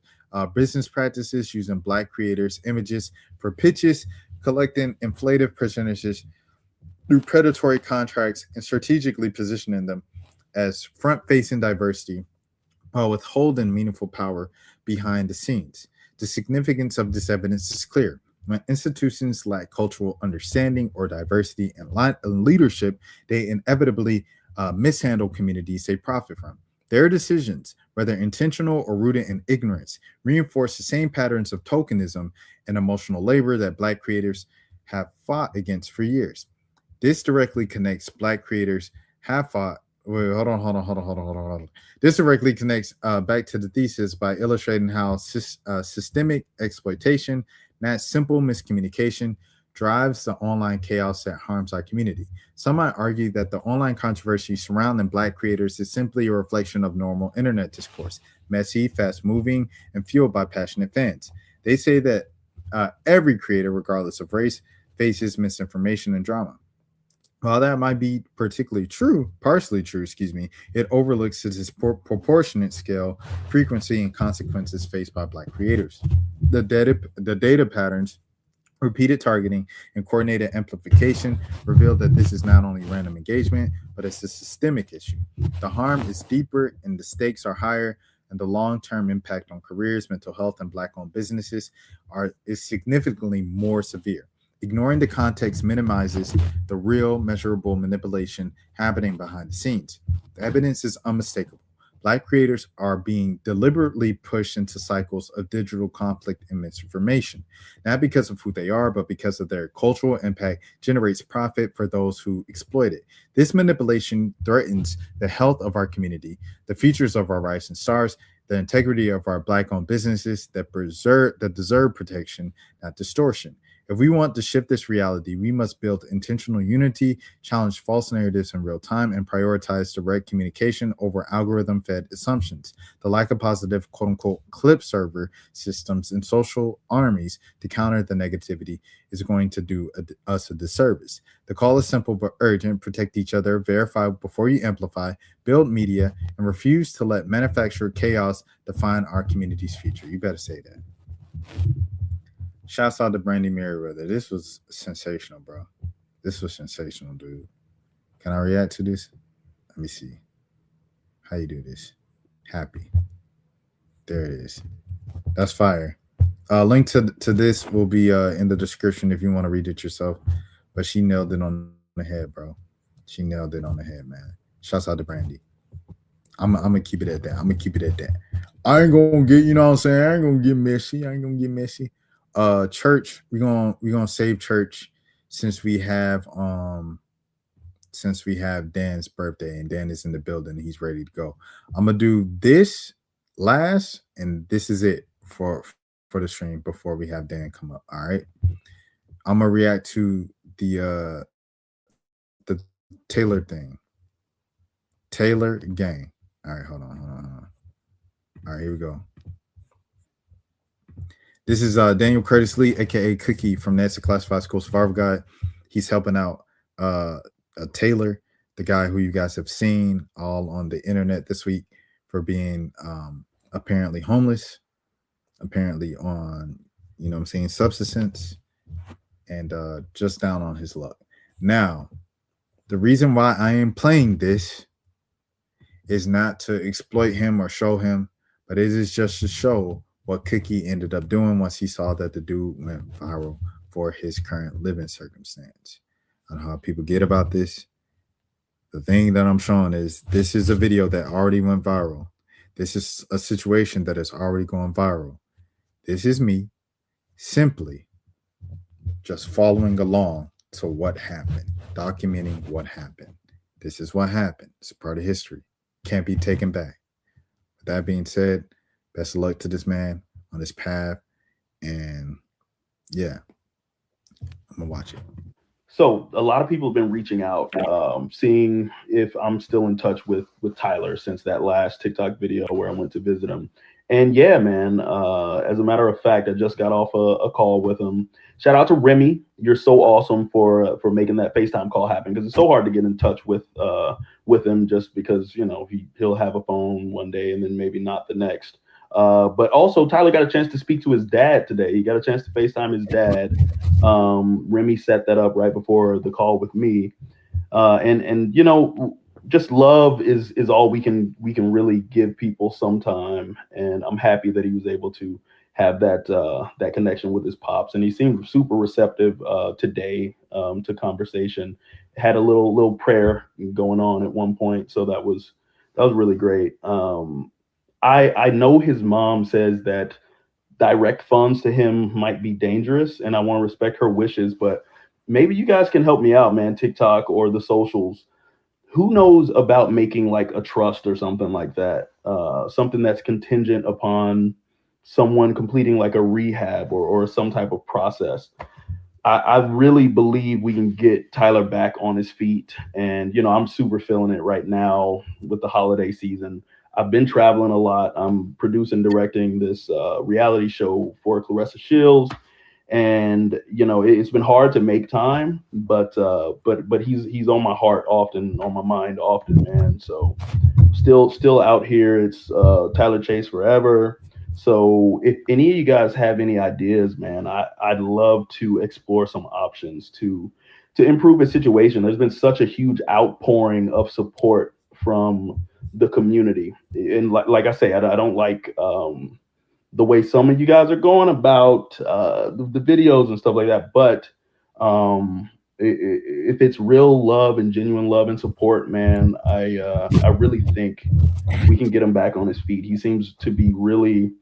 business practices using Black creators' images for pitches, collecting inflated percentages through predatory contracts, and strategically positioning them as front facing diversity while withholding meaningful power behind the scenes. The significance of this evidence is clear. When institutions lack cultural understanding or diversity and leadership, they inevitably mishandle communities they profit from. Their decisions, whether intentional or rooted in ignorance, reinforce the same patterns of tokenism and emotional labor that Black creators have fought against for years. This directly connects Black creators have fought. Wait, hold on. This directly connects back to the thesis by illustrating how systemic exploitation, not simple miscommunication, drives the online chaos that harms our community. Some might argue that the online controversy surrounding Black creators is simply a reflection of normal internet discourse, messy, fast moving, and fueled by passionate fans. They say that every creator, regardless of race, faces misinformation and drama. While that might be partially true, it overlooks the disproportionate scale, frequency, and consequences faced by Black creators. The data patterns, repeated targeting, and coordinated amplification reveal that this is not only random engagement, but it's a systemic issue. The harm is deeper and the stakes are higher, and the long-term impact on careers, mental health, and Black-owned businesses is significantly more severe. Ignoring the context minimizes the real, measurable manipulation happening behind the scenes. The evidence is unmistakable. Black creators are being deliberately pushed into cycles of digital conflict and misinformation, not because of who they are, but because of their cultural impact generates profit for those who exploit it. This manipulation threatens the health of our community, the futures of our rising stars, the integrity of our Black-owned businesses that deserve protection, not distortion. If we want to shift this reality, we must build intentional unity, challenge false narratives in real time, and prioritize direct communication over algorithm fed assumptions. The lack of positive quote unquote clip server systems and social armies to counter the negativity is going to do us a disservice. The call is simple but urgent: protect each other, verify before you amplify, build media, and refuse to let manufactured chaos define our community's future. You better say that. Shouts out to Brandy Merriweather. This was sensational, bro. This was sensational, dude. Can I react to this? Let me see. How you do this? Happy. There it is. That's fire. Link to this will be in the description if you want to read it yourself. But she nailed it on the head, bro. She nailed it on the head, man. Shouts out to Brandy. I'm gonna keep it at that. I ain't gonna get, you know what I'm saying? I ain't gonna get messy. Church, we're gonna save church since we have Dan's birthday and Dan is in the building and he's ready to go. I'm gonna do this last, and this is it for the stream before we have Dan come up. All right. I'm gonna react to the Taylor thing. Taylor Gang. All right, hold on. All right, here we go. This is Daniel Curtis Lee, aka Cookie from NASA Classified School Survival Guide. He's helping out Taylor, the guy who you guys have seen all on the internet this week for being apparently homeless, apparently on, you know what I'm saying, subsistence, and just down on his luck. Now, the reason why I am playing this is not to exploit him or show him, but it is just to show what Cookie ended up doing once he saw that the dude went viral for his current living circumstance. I don't know how people get about this. The thing that I'm showing is this is a video that already went viral. This is a situation that has already gone viral. This is me simply just following along to what happened, documenting what happened. This is what happened. It's a part of history. Can't be taken back. With that being said, best of luck to this man on his path. And yeah, I'm going to watch it. So a lot of people have been reaching out, seeing if I'm still in touch with Tyler since that last TikTok video where I went to visit him. And yeah, man, as a matter of fact, I just got off a call with him. Shout out to Remy. You're so awesome for making that FaceTime call happen, because it's so hard to get in touch with him, just because, you know, he'll have a phone one day and then maybe not the next. But also Tyler got a chance to speak to his dad today. He got a chance to FaceTime his dad. Remy set that up right before the call with me. And you know, just love is all we can really give people sometime. And I'm happy that he was able to have that connection with his pops. And he seemed super receptive today to conversation. Had a little prayer going on at one point. So that was really great. I know his mom says that direct funds to him might be dangerous, and I want to respect her wishes, but maybe you guys can help me out, man. TikTok or the socials. Who knows about making like a trust or something like that? Something that's contingent upon someone completing like a rehab or some type of process. I really believe we can get Tyler back on his feet. And, you know, I'm super feeling it right now with the holiday season. I've been traveling a lot. I'm producing, directing this reality show for Clarissa Shields. And, you know, it's been hard to make time, but he's on my heart often, on my mind often, man. So still out here. It's Tyler Chase forever. So if any of you guys have any ideas, man, I'd love to explore some options to improve his situation. There's been such a huge outpouring of support from the community. And like I say, I don't like the way some of you guys are going about the videos and stuff like that. But if it's real love and genuine love and support, man, I really think we can get him back on his feet. He seems to be really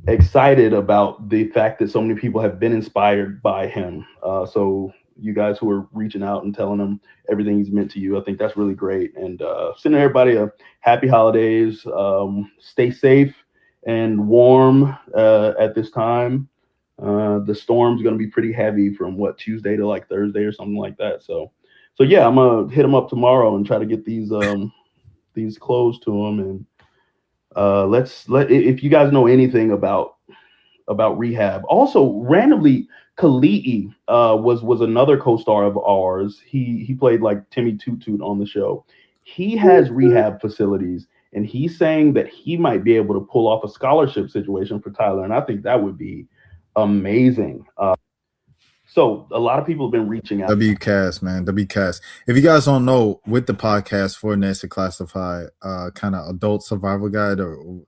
excited about the fact that so many people have been inspired by him. So you guys who are reaching out and telling him everything he's meant to you, I think that's really great. And sending everybody a happy holidays. Stay safe and warm at this time. The storm's going to be pretty heavy from Tuesday to like Thursday or something like that. So yeah, I'm gonna hit him up tomorrow and try to get these clothes to him. And if you guys know anything about rehab. Also, randomly, Kali'i was another co-star of ours. He played like Timmy Toot Toot on the show. He has rehab facilities, and he's saying that he might be able to pull off a scholarship situation for Tyler, and I think that would be amazing. So a lot of people have been reaching out. WCast, man. WCast. If you guys don't know, with the podcast for NASA Classified, kind of adult survival guide, or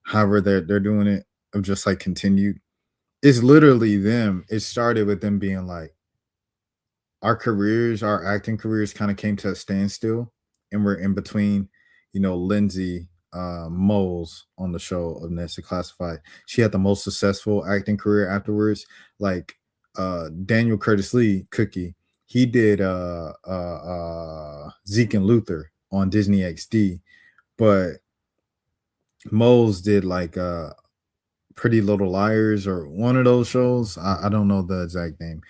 however they're doing it, of just like continued, it's literally them. It started with them being like, our acting careers kind of came to a standstill, and we're in between, you know, Lindsay Moles on the show of NASA Classified. She had the most successful acting career afterwards. Like Daniel Curtis Lee, Cookie, he did Zeke and Luther on Disney XD, but Moles did like Pretty Little Liars or one of those shows. I don't know the exact name,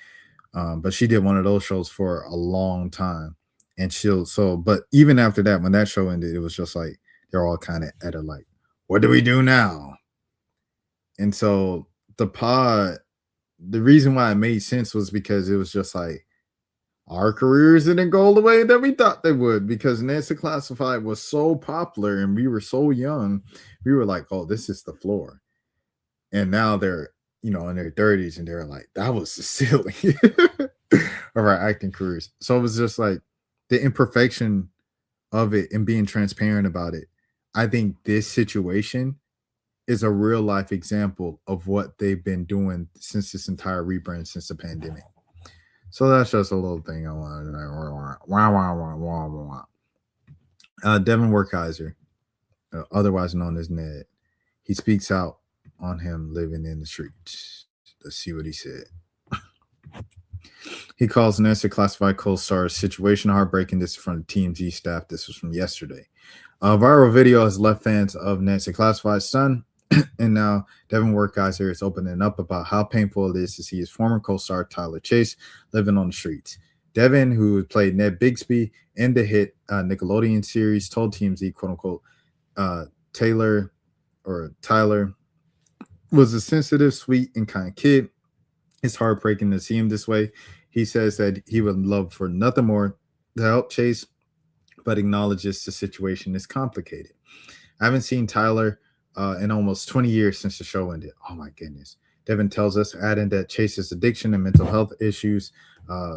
but she did one of those shows for a long time. And but even after that, when that show ended, it was just like they're all kind of at a like, what do we do now? And so the reason why it made sense was because it was just like our careers didn't go the way that we thought they would, because Nancy Classified was so popular and we were so young. We were like, oh, this is the floor. And now they're, in their 30s and they're like, that was silly of our acting careers. So it was just like the imperfection of it and being transparent about it. I think this situation is a real life example of what they've been doing since this entire rebrand, since the pandemic. So that's just a little thing I wanted to know. Devin Werkheiser, otherwise known as Ned, he speaks out on him living in the streets. Let's see what he said. He calls Nancy Classified co-star's situation heartbreaking. This is from the TMZ staff. This was from yesterday. A viral video has left fans of Nancy Classified stunned, and now Devin Werkheiser is opening up about how painful it is to see his former co-star Tyler Chase living on the streets. Devin, who played Ned Bixby in the hit Nickelodeon series, told TMZ, quote unquote, Tyler was a sensitive, sweet, and kind kid. It's heartbreaking to see him this way. He says that he would love for nothing more to help Chase, but acknowledges the situation is complicated. I haven't seen Tyler in almost 20 years since the show ended. Oh my goodness. Devin tells us, adding that Chase's addiction and mental health issues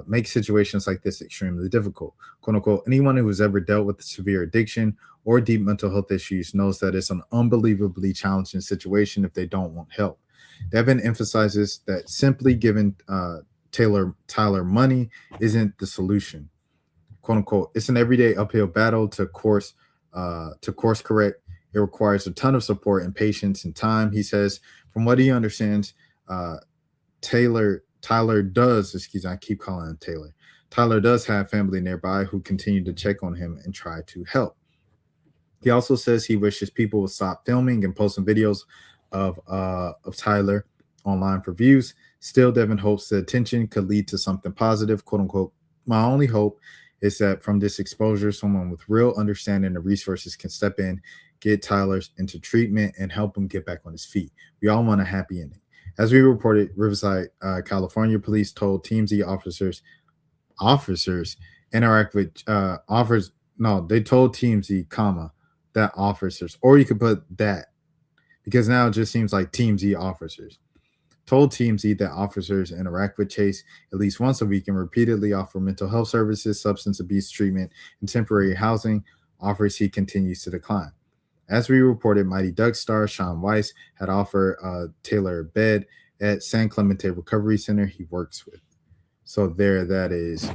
make situations like this extremely difficult. Quote unquote, anyone who has ever dealt with severe addiction or deep mental health issues knows that it's an unbelievably challenging situation if they don't want help. Devin emphasizes that simply giving Tyler money isn't the solution. Quote unquote, it's an everyday uphill battle to course correct. It requires a ton of support and patience and time. He says, from what he understands, Tyler does, I keep calling him Taylor. Tyler does have family nearby who continue to check on him and try to help. He also says he wishes people would stop filming and posting videos of Tyler online for views. Still, Devin hopes the attention could lead to something positive. Quote unquote, my only hope is that from this exposure, someone with real understanding of resources can step in, get Tyler into treatment, and help him get back on his feet. We all want a happy ending. As we reported, Riverside, California police told TMZ officers interact with they told TMZ, that officers, or you could put that, because now it just seems like TMZ officers told TMZ that officers interact with Chase at least once a week and repeatedly offer mental health services, substance abuse treatment, and temporary housing, offers he continues to decline. As we reported, Mighty Ducks star Sean Weiss had offered Taylor a bed at San Clemente Recovery Center he works with. So there, that is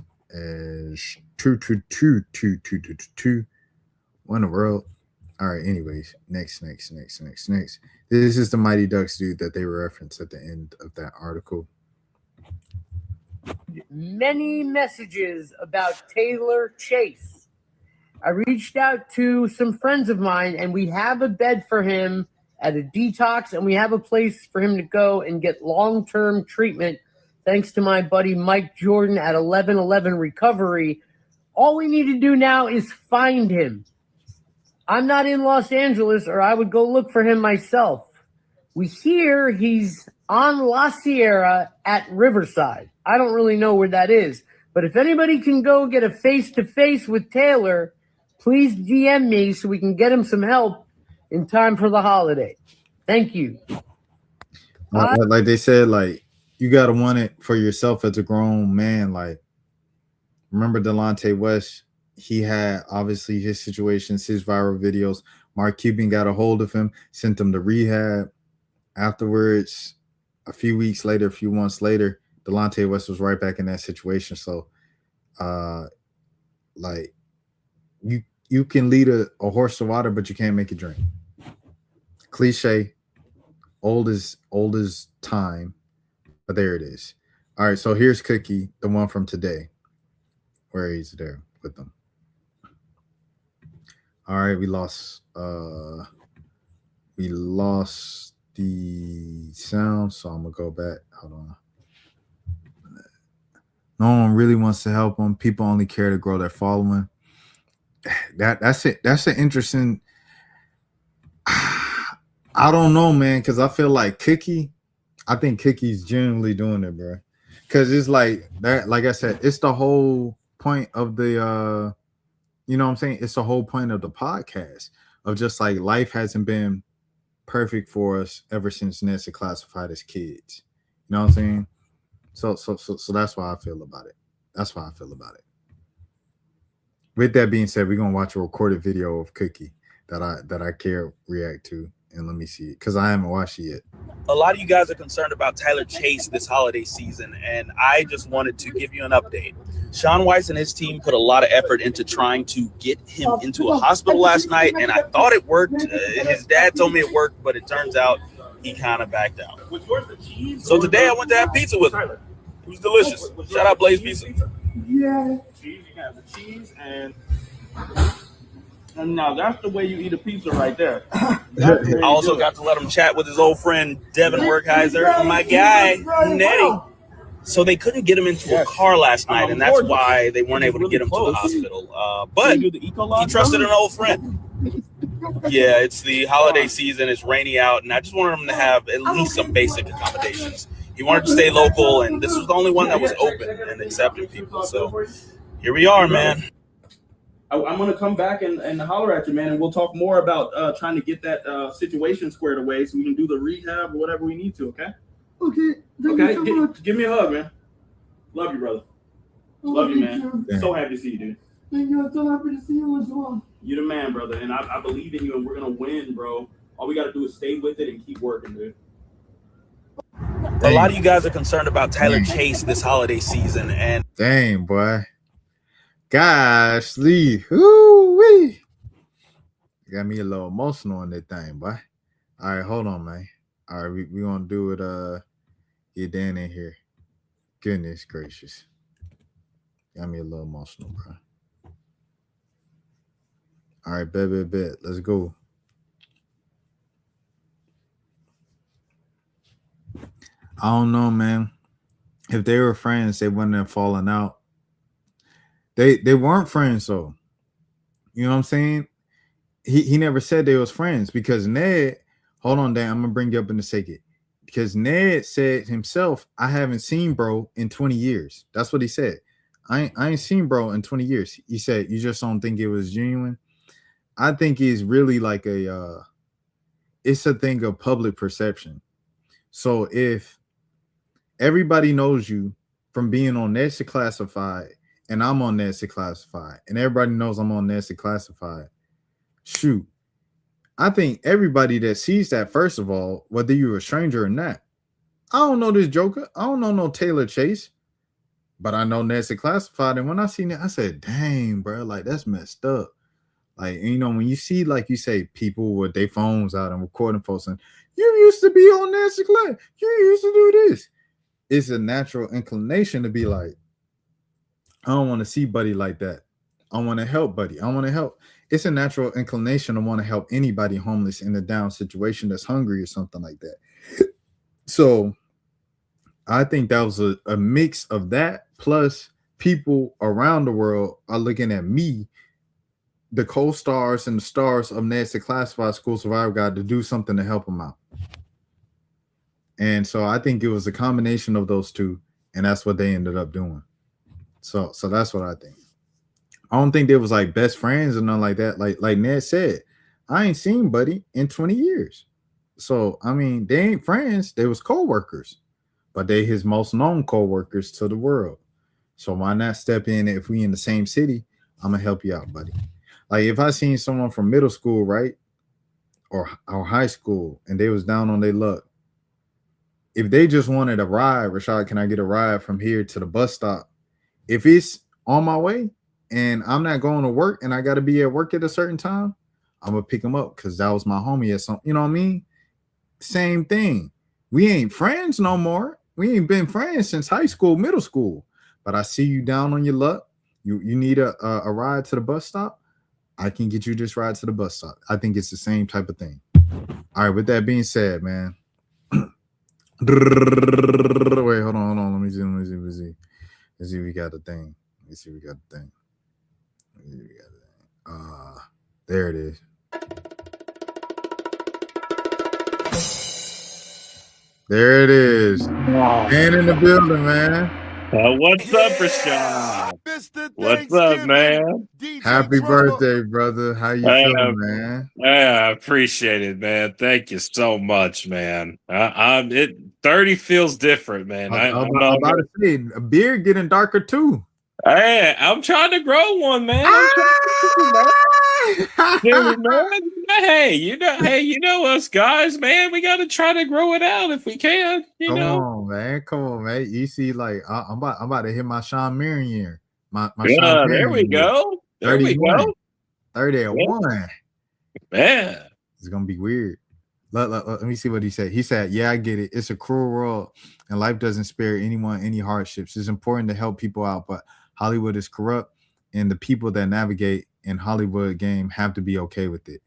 222. What in the world? All right, anyways, next. This is the Mighty Ducks dude that they referenced at the end of that article. Many messages about Taylor Chase. I reached out to some friends of mine, and we have a bed for him at a detox, and we have a place for him to go and get long-term treatment, thanks to my buddy Mike Jordan at 1111 Recovery. All we need to do now is find him. I'm not in Los Angeles, or I would go look for him myself. We hear he's on La Sierra at Riverside. I don't really know where that is, but if anybody can go get a face-to-face with Taylor, please DM me so we can get him some help in time for the holiday. Thank you. Like they said, like, you got to want it for yourself as a grown man. Like, remember Delonte West? He had obviously his situations, his viral videos. Mark Cuban got a hold of him, sent him to rehab. Afterwards, a few months later, Delonte West was right back in that situation. So, like, you can lead a horse to water, but you can't make it drink. Cliche, old as time, but there it is. All right, so here's Cookie, the one from today, where he's there with them. All right, we lost the sound, so I'm gonna go back. Hold on. No one really wants to help them. People only care to grow their following. That's it. That's an interesting. I don't know, man, because I feel like Cookie. I think Cookie's genuinely doing it, bro. Because it's like that. Like I said, it's the whole point of the. You know what I'm saying? It's the whole point of the podcast of just like life hasn't been perfect for us ever since Nancy classified as kids. You know what I'm saying? So that's why I feel about it. That's why I feel about it. With that being said, we're gonna watch a recorded video of Cookie that I care react to, and let me see it because I haven't watched it yet. A lot of you guys are concerned about Tyler Chase this holiday season, and I just wanted to give you an update. Sean Weiss and his team put a lot of effort into trying to get him into a hospital last night, and I thought it worked. His dad told me it worked, but it turns out he kind of backed out. So today I went to have pizza with him. It was delicious. Shout out Blaze Pizza. Yeah. Cheese, you have the cheese, and now that's the way you eat a pizza right there. I also got to let him chat with his old friend Devin Werkheiser and my guy Nettie. So they couldn't get him into a car last night, and that's why they weren't able to get him to the hospital. But he trusted an old friend. Yeah, it's the holiday season. It's rainy out, and I just wanted him to have at least some basic accommodations. He wanted to stay local, and this was the only one that was open and accepting people. So here we are, man. I'm going to come back and holler at you, man, and we'll talk more about trying to get that situation squared away so we can do the rehab or whatever we need to, okay? Okay. Thank you so much. Give me a hug, man. Love you, brother. Love you, man. you. So happy to see you, dude. Thank you. I'm so happy to see you as well. You're the man, brother, and I believe in you, and we're going to win, bro. All we got to do is stay with it and keep working, dude. A lot of you guys are concerned about Tyler Chase this holiday season, and Dang, boy. Gosh, Lee. Ooh-wee. Got me a little emotional on that thing, boy. All right, hold on, man. All right, we gonna do it. Get Dan in here. Goodness gracious. Got me a little emotional, bro. All right, bet. Let's go. I don't know, man. If they were friends, they wouldn't have fallen out. They weren't friends, though. You know what I'm saying? He never said they was friends because Ned. Hold on, Dan. I'm gonna bring you up in a second. Because Ned said himself, "I haven't seen bro in 20 years." That's what he said. I ain't seen bro in 20 years. He said, "You just don't think it was genuine." I think it's really like it's a thing of public perception. So if everybody knows you from being on Nancy Classified, and I'm on Nancy Classified, and everybody knows I'm on Nancy Classified, shoot, I think everybody that sees that, first of all, whether you're a stranger or not, I don't know this Joker. I don't know no Taylor Chase, but I know Nancy Classified. And when I seen it, I said, dang, bro, like that's messed up. Like, you know, when you see, like you say, people with their phones out and recording folks, and you used to be on Nancy Class, you used to do this. It's a natural inclination to be like, I don't want to see Buddy like that. I want to help Buddy. I want to help. It's a natural inclination to want to help anybody homeless in a down situation that's hungry or something like that. So I think that was a mix of that, plus people around the world are looking at me, the co-stars and the stars of Nancy Classified School Survival Guide, to do something to help them out. And so I think it was a combination of those two, and that's what they ended up doing. So that's what I think. I don't think they was like best friends or nothing like that. Like Ned said, I ain't seen Buddy in 20 years. So, I mean, they ain't friends. They was co-workers, but they his most known co-workers to the world. So why not step in? If we in the same city, I'm going to help you out, buddy. Like if I seen someone from middle school, right, or high school, and they was down on their luck, if they just wanted a ride, Rashad, can I get a ride from here to the bus stop? If it's on my way and I'm not going to work and I got to be at work at a certain time, I'm going to pick them up because that was my homie or something. You know what I mean? Same thing. We ain't friends no more. We ain't been friends since high school, middle school. But I see you down on your luck. You need a ride to the bus stop. I can get you this ride to the bus stop. I think it's the same type of thing. All right. With that being said, man. Wait, hold on. Let me see. Let's see, we got the thing. Let's see, we got the thing. There it is. There it is. Man in the building, man. What's up, Rashad? What's up, man? Happy birthday, brother. How you feeling, man? I appreciate it, man. Thank you so much, man. 30 feels different, man. I'm about to say, a beard getting darker too. Hey, I'm trying to grow one, man. Dude, man. Hey, you know us guys, man. We got to try to grow it out if we can. Come on, man. You see, like I'm about to hit my Sean Marion year. My Sean there we go. There we go. 30 at 1. Man, it's gonna be weird. Let me see what he said. He said, "Yeah, I get it. It's a cruel world, and life doesn't spare anyone any hardships. It's important to help people out, but Hollywood is corrupt, and the people that navigate in Hollywood game have to be okay with it."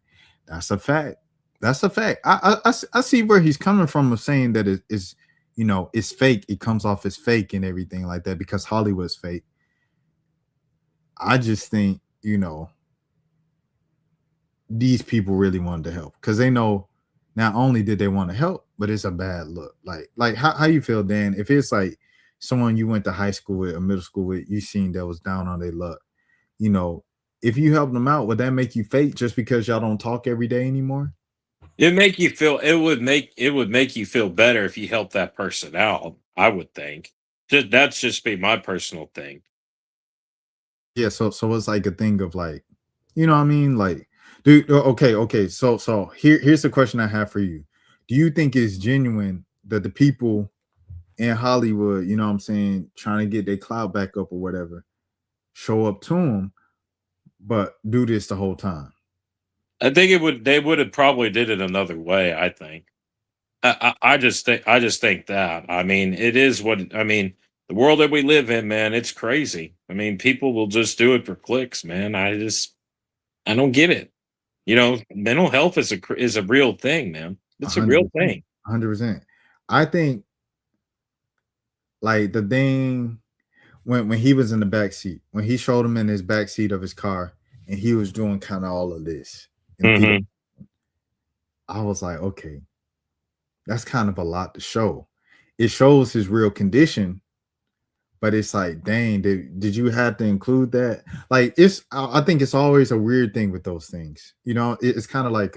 That's a fact. That's a fact. I see where he's coming from of saying that it is, it's fake. It comes off as fake and everything like that because Hollywood's fake. I just think, these people really wanted to help because they know not only did they want to help, but it's a bad look. Like how you feel, Dan? If it's like someone you went to high school with or middle school with, you seen that was down on their luck, if you help them out, would that make you fake just because y'all don't talk every day anymore? It would make you feel better if you help that person out, I would think. That's just be my personal thing. Yeah, so it's like a thing of like, you know what I mean? Like, dude, okay. So here's the question I have for you. Do you think it's genuine that the people in Hollywood, trying to get their clout back up or whatever, show up to them, but do this the whole time? I think they would have probably did it another way, I think. I just think that. I mean, it is the world that we live in, man, it's crazy. I mean, people will just do it for clicks, man. I don't get it. Mental health is a real thing, man. It's a real thing. 100%. I think like the thing when he was in the back seat, when he showed him in his back seat of his car and he was doing kind of all of this. I was like, okay, that's kind of a lot to show. It shows his real condition, but it's like, dang, did you have to include that? Like, I think it's always a weird thing with those things. It's kind of like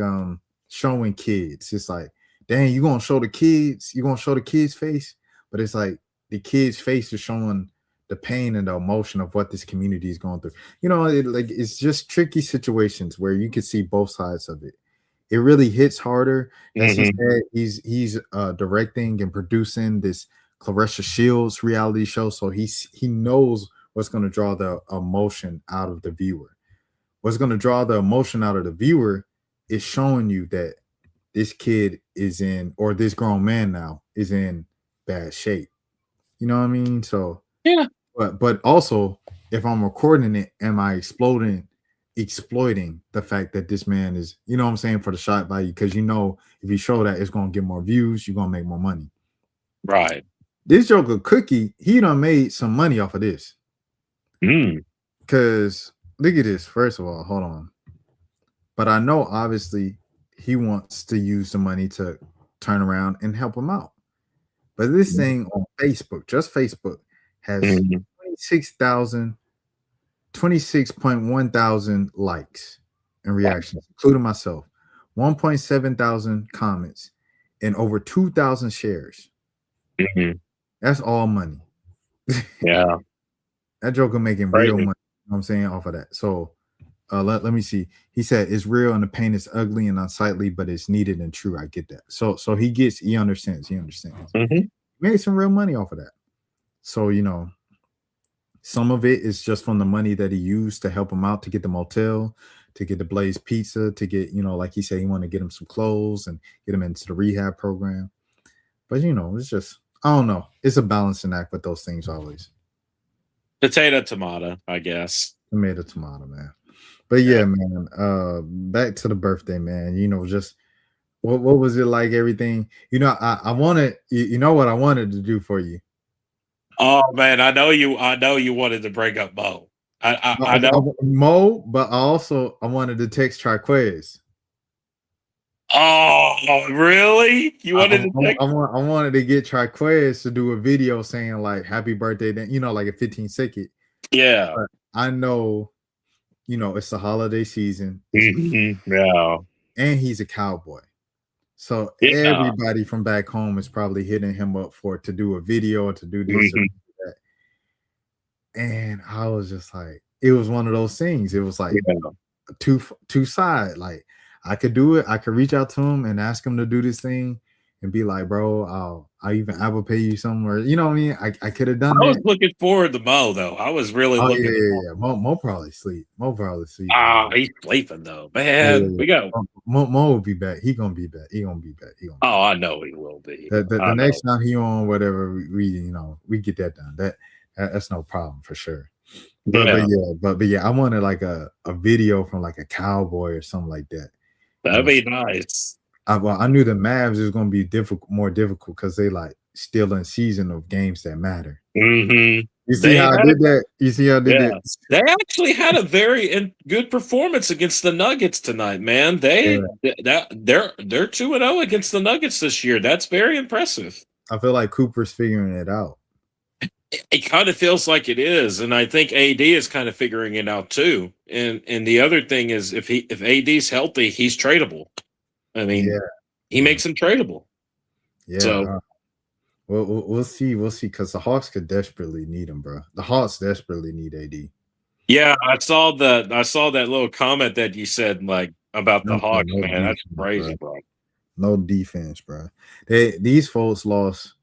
showing kids. It's like, dang, you're gonna show the kids' face, but it's like the kid's face is showing the pain and the emotion of what this community is going through. It's just tricky situations where you can see both sides of it. It really hits harder. As he said, he's directing and producing this Clarissa Shields reality show, so he knows what's going to draw the emotion out of the viewer. What's going to draw the emotion out of the viewer is showing you that this kid is in, or this grown man now is in bad shape. You know what I mean? So yeah. But also, if I'm recording it, am I exploiting the fact that this man is, for the shock value? Because if you show that, it's gonna get more views, you're gonna make more money. Right. This Joker Cookie, he done made some money off of this. Because look at this. First of all, hold on. But I know obviously he wants to use the money to turn around and help him out. But this thing on Facebook, just Facebook, has 26.1 thousand likes and reactions, including myself, 1.7 thousand comments, and over 2,000 shares. That's all money. Yeah. That Joker making real money, off of that. So let me see. He said it's real and the pain is ugly and unsightly, but it's needed and true. I get that. So he understands. He made some real money off of that. So, some of it is just from the money that he used to help him out to get the motel, to get the Blaze Pizza, to get, like he said, he wanted to get him some clothes and get him into the rehab program. But, it's just, I don't know. It's a balancing act with those things always. Potato, tomato, I guess. Tomato, tomato, man. But yeah, man, back to the birthday, man. Just what was it like, everything? I wanted, what I wanted to do for you? Oh man, I know you wanted to bring up Mo. I know. Mo, but I wanted to text Triquez. Oh, really? You wanted to text? I wanted to get Triquez to do a video saying like "Happy Birthday," then like a 15-second. Yeah. But I know, it's the holiday season. Yeah. And he's a cowboy. So Yeah. everybody from back home is probably hitting him up to do a video or to do this or do that. And I was just like, it was one of those things. It was like two side. Like I could do it. I could reach out to him and ask him to do this thing and be like, bro, I'll even Apple Pay you somewhere. You know what I mean? I could have done I was that. looking forward to Mo though. I was really looking. Yeah. Mo probably sleep. He's sleeping though, man. We got Mo will be back. He gonna be back. Oh, I know he will be. The next time he on whatever we get that done. That's no problem for sure. But yeah, I wanted like a video from like a cowboy or something like that. That'd be nice. I knew the Mavs is gonna be more difficult because they like still in season of games that matter. Mm-hmm. You see how I did that? You see how I did that? They actually had a very good performance against the Nuggets tonight, man. They're 2-0 against the Nuggets this year. That's very impressive. I feel like Cooper's figuring it out. It kind of feels like it is, and I think AD is kind of figuring it out too. And the other thing is, if AD's healthy, he's tradable. I mean, he makes him tradable. Yeah. So, we'll see, because the Hawks could desperately need him, bro. The Hawks desperately need AD. Yeah, I saw that little comment that you said like about the Hawks, man. That's crazy, bro. No defense, bro. These folks lost.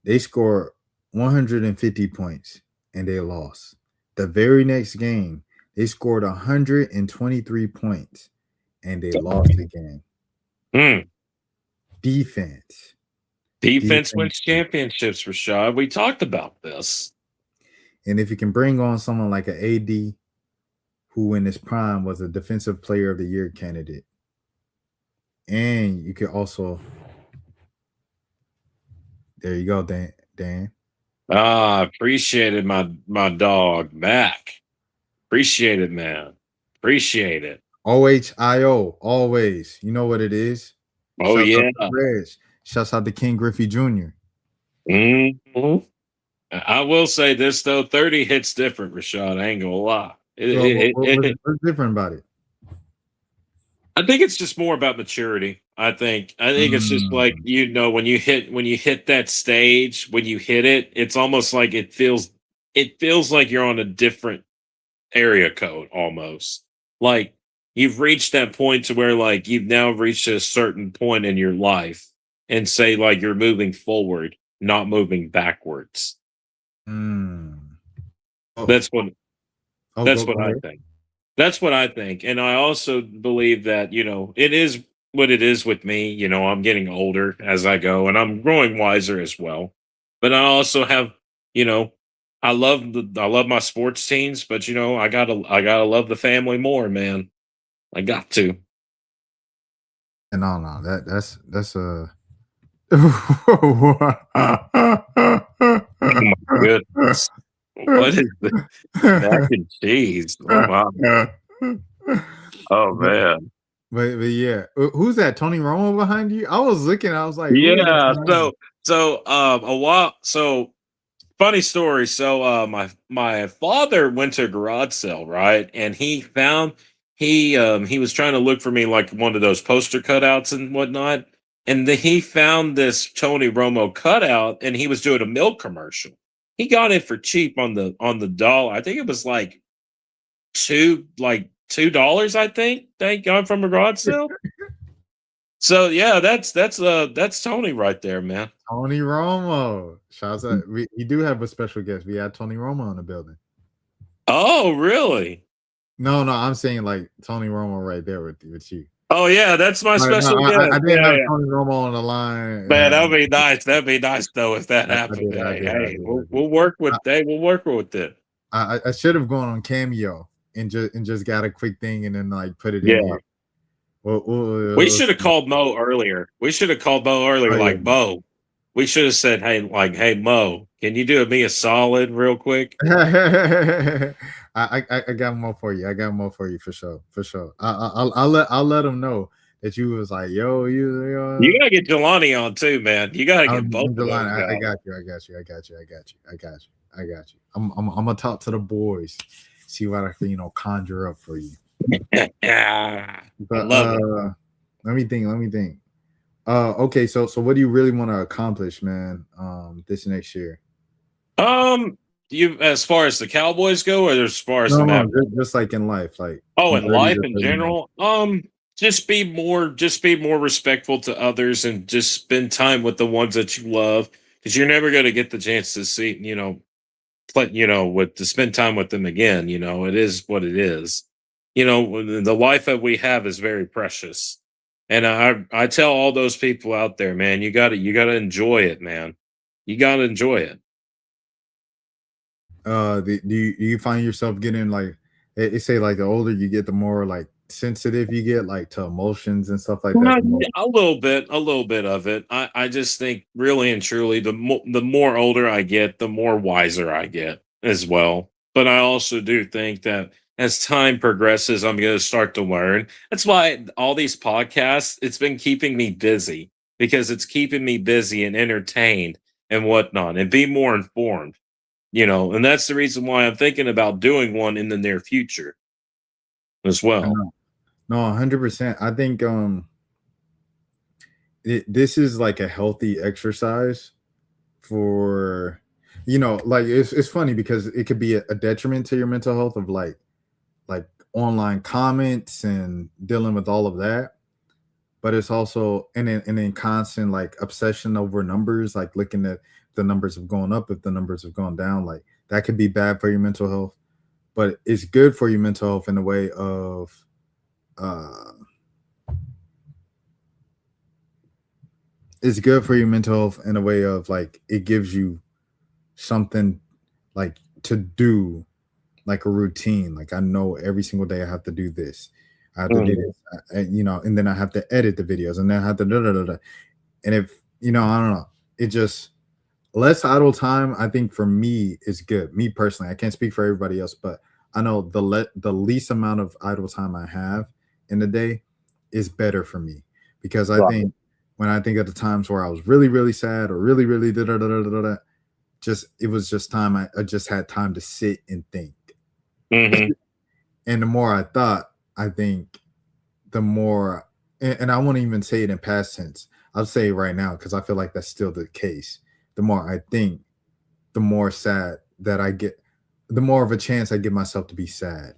They scored 150 points and they lost. The very next game, they scored 123 points and they lost the game. Defense wins championships, Rashad. We talked about this. And if you can bring on someone like an AD, who in his prime was a defensive player of the year candidate, and you could also, there you go, Dan. Appreciate it, my dog, Mac. Appreciate it, man. Appreciate it. OHIO, always. You know what it is? Oh, Shouts out to King Griffey Jr. Mm-hmm. I will say this, though. 30 hits different, Rashad. I ain't gonna lie. What's different about it? I think it's just more about maturity. I think it's just like, when you hit that stage, when you hit it, it's almost like it feels like you're on a different area code almost. Like you've reached that point to where like you've now reached a certain point in your life and say like you're moving forward, not moving backwards. That's what I think. That's what I think. And I also believe that, it is what it is with me. I'm getting older as I go and I'm growing wiser as well. But I also have, I love my sports teams, but I gotta love the family more, man. I got to. No, that's a oh my goodness. What is this? Mac and cheese. Oh, wow. Oh man. But yeah, who's that? Tony Romo behind you? I was looking. I was like, yeah. So funny story. So my father went to a garage sale, right, and he found he was trying to look for me like one of those poster cutouts and whatnot, and he found this Tony Romo cutout, and he was doing a milk commercial. He got it for cheap on the dollar. I think it was like $2. I think they got from a garage sale. So yeah, that's Tony right there, man. Tony Romo. Shouts out. We do have a special guest. We had Tony Romo in the building. Oh, really? No, I'm saying like Tony Romo right there with you. Oh yeah, that's my special guest. I didn't have Tony Romo on the line. Man, that'd be nice. That'd be nice though if that happened. We'll work with it. I should have gone on Cameo and just got a quick thing and then like put it in here. We should have called Mo earlier. Mo. We should have said, hey Mo, can Can you do me a solid real quick? I got more for you. I got more for you for sure. For sure. I'll let them know that you was like, yo, You gotta get Jelani on too, man. You gotta get both of those guys. I got you. I got you. I'm gonna talk to the boys, see what I can, conjure up for you. Yeah, But I love it. let me think. Okay, so what do you really want to accomplish, man? This next year. You as far as the Cowboys go, or as far as the No, Mavericks? just like in life, like Oh, from in 30 life to in 39. general, just be more respectful to others, and just spend time with the ones that you love, because you're never going to get the chance to see, to spend time with them again. It is what it is. The life that we have is very precious, and I tell all those people out there, man, you got to enjoy it, man. You got to enjoy it. Do you find yourself getting like it say like the older you get, the more like sensitive you get like to emotions and stuff like that? A little bit of it. I just think really and truly, the more older I get, the more wiser I get as well. But I also do think that as time progresses, I'm going to start to learn. That's why all these podcasts, it's been keeping me busy, because it's keeping me busy and entertained and whatnot, and be more informed. And that's the reason why I'm thinking about doing one in the near future as well. No, 100%. I think this is like a healthy exercise for like it's funny because it could be a detriment to your mental health of like online comments and dealing with all of that, but it's also and then constant like obsession over numbers, like looking at the numbers have gone up, if the numbers have gone down, like that could be bad for your mental health, but it's good for your mental health in the way of it's good for your mental health in a way of like it gives you something like to do, like a routine. Like I know every single day I have to do this. I have to do this, and then I have to edit the videos, and then I have to da. And if I don't know, it just less idle time. I think for me is good. Me personally, I can't speak for everybody else, but I know the least amount of idle time I have in the day is better for me, because I think when I think of the times where I was really, really sad or really, really it was just time. I just had time to sit and think. And the more I thought, I think the more, and I won't even say it in past tense. I'll say it right now because I feel like that's still the case. The more I think, the more sad that I get, the more of a chance I give myself to be sad.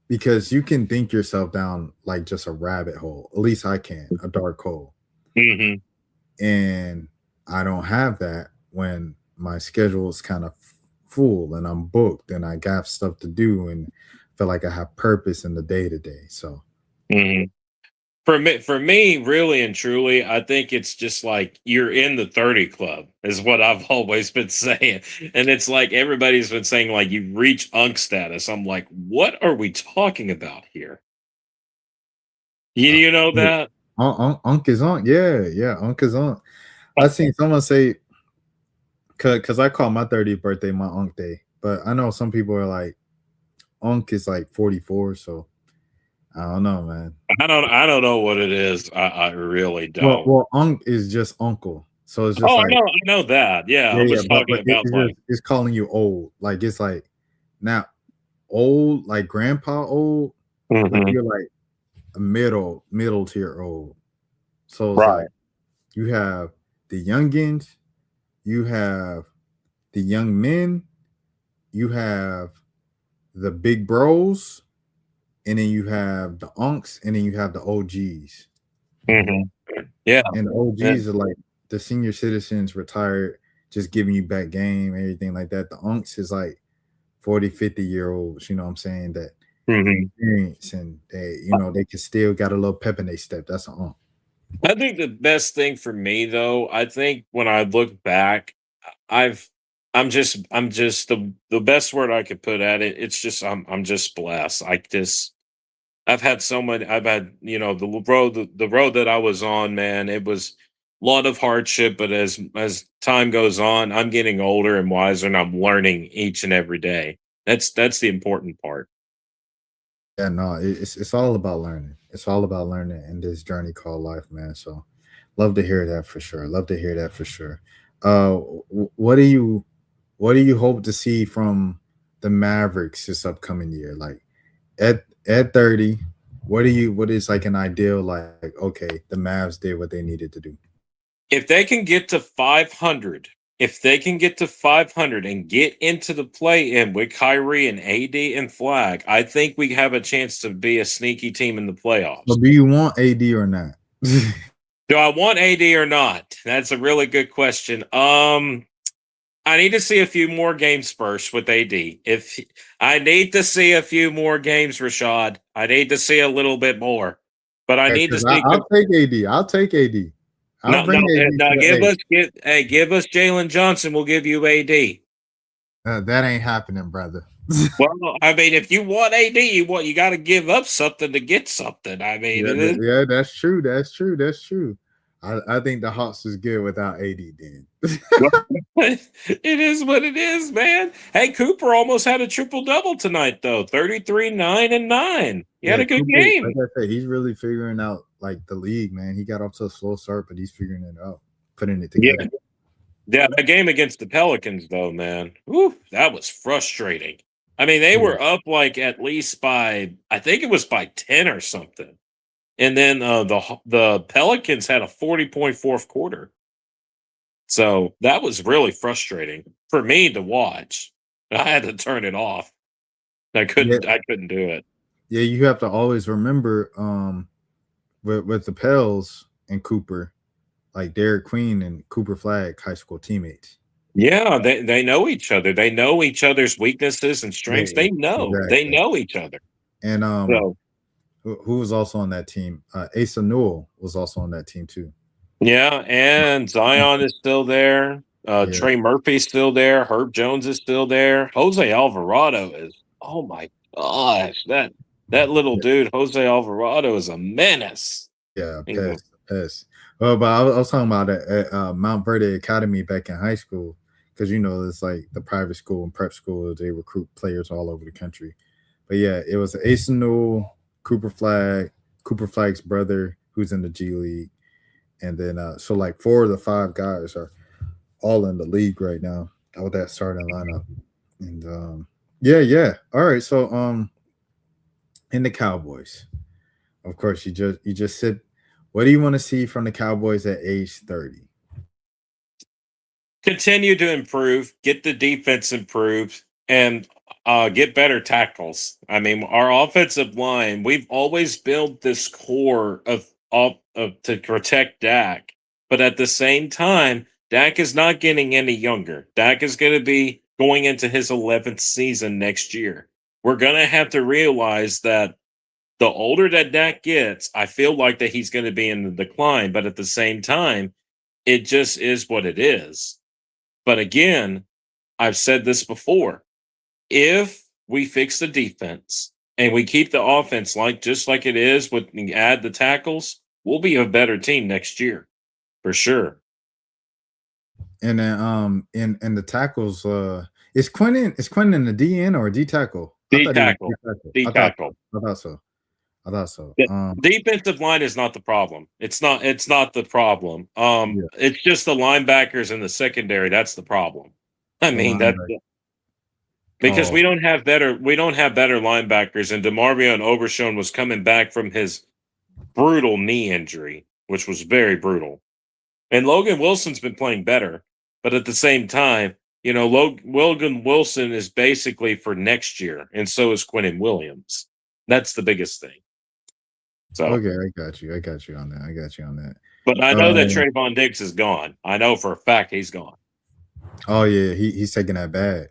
Because you can think yourself down like just a rabbit hole. At least I can, a dark hole. And I don't have that when my schedule is kind of full and I'm booked and I got stuff to do and feel like I have purpose in the day to day. So for me, really and truly, I think it's just like you're in the 30 club is what I've always been saying. And it's like everybody's been saying like you reach unk status. I'm like, what are we talking about here? You know that? Unk is on. Yeah, unk is on. I seen someone say, because I call my 30th birthday my unk day, but I know some people are like, unk is like 44, so I don't know, man. I don't know what it is. I really don't. Well, unk is just uncle, so it's just like I know that. Yeah, I was talking about like it's calling you old, like it's like not old, like grandpa old, but you're like a middle tier old. So it's like you have the youngins, you have the young men, you have the big bros, and then you have the unks, and then you have the OGs. Yeah. And the OGs are like the senior citizens retired, just giving you back game, everything like that. The unks is like 40, 50-year-olds, you know what I'm saying, that experience and they, they can still got a little pep in their step. That's an unk. I think the best thing for me though, I think when I look back, I'm just the best word I could put at it. It's just I'm just blessed. I've had so many. I've had the road that I was on, man. It was lot of hardship, but as time goes on, I'm getting older and wiser, and I'm learning each and every day. That's the important part. Yeah, no, it's all about learning. It's all about learning in this journey called life, man. So, love to hear that for sure. Love to hear that for sure. What do you hope to see from the Mavericks this upcoming year? Like at 30, what is like an ideal, like, okay, the Mavs did what they needed to do. If they can get to 500, and get into the play-in with Kyrie and AD and Flag, I think we have a chance to be a sneaky team in the playoffs. But do you want AD or not? Do I want AD or not? That's a really good question. I need to see a few more games first with AD. If I need to see a few more games, Rashad, I need to see a little bit more. But I need to see. I'll take AD. I'll take AD. I'll bring AD. No, give us Jalen Johnson. We'll give you AD. That ain't happening, brother. Well, I mean, if you want AD, you got to give up something to get something. I mean, yeah, that's true. That's true. I think the Hawks is good without AD. Then it is what it is, man. Hey, Cooper almost had a triple-double tonight, though. 33, 9, and 9. He had a good game. Like I said, he's really figuring out like the league, man. He got off to a slow start, but he's figuring it out, putting it together. Yeah, that game against the Pelicans, though, man. Whew, that was frustrating. I mean, they were up like at least by, I think it was by 10 or something. And then the Pelicans had a 40-point fourth quarter. So that was really frustrating for me to watch. I had to turn it off. I couldn't do it. Yeah, you have to always remember with the Pels and Cooper, like Derek Queen and Cooper Flag, high school teammates. Yeah, they know each other. They know each other's weaknesses and strengths. They know. Exactly. They know each other. And who was also on that team? Asa Newell was also on that team too. Yeah, and Zion is still there. Trey Murphy's still there. Herb Jones is still there. Jose Alvarado is, oh my gosh, that little dude, Jose Alvarado, is a menace. Yeah, pest. Well, but I was talking about it at Mount Verde Academy back in high school, because it's like the private school and prep school. They recruit players all over the country. But yeah, it was Asa Newell, Cooper Flag's brother, who's in the G League. And then, so like 4 of the 5 guys are all in the league right now with that starting lineup. And yeah. All right. So, in the Cowboys, of course, you just said, what do you want to see from the Cowboys at age 30? Continue to improve, get the defense improved, and get better tackles. I mean, our offensive line, we've always built this core of to protect Dak, but at the same time, Dak is not getting any younger. Dak is going to be going into his 11th season next year. We're going to have to realize that the older that Dak gets, I feel like that he's going to be in the decline, but at the same time, it just is what it is. But again, I've said this before. If we fix the defense and we keep the offense just like it is, with add the tackles, we'll be a better team next year, for sure. And then in the tackles, is Quentin in the DN or D tackle? D tackle. I thought so. Defensive line is not the problem. It's not the problem. It's just the linebackers in the secondary. That's the problem. I mean, because we don't have better linebackers, and DeMarvio and Obershon was coming back from his brutal knee injury, which was very brutal. And Logan Wilson's been playing better, but at the same time, Logan Wilson is basically for next year, and so is Quentin Williams. That's the biggest thing. So okay, I got you on that. But I know that Trayvon Diggs is gone. I know for a fact he's gone. Oh yeah, he's taking that bag.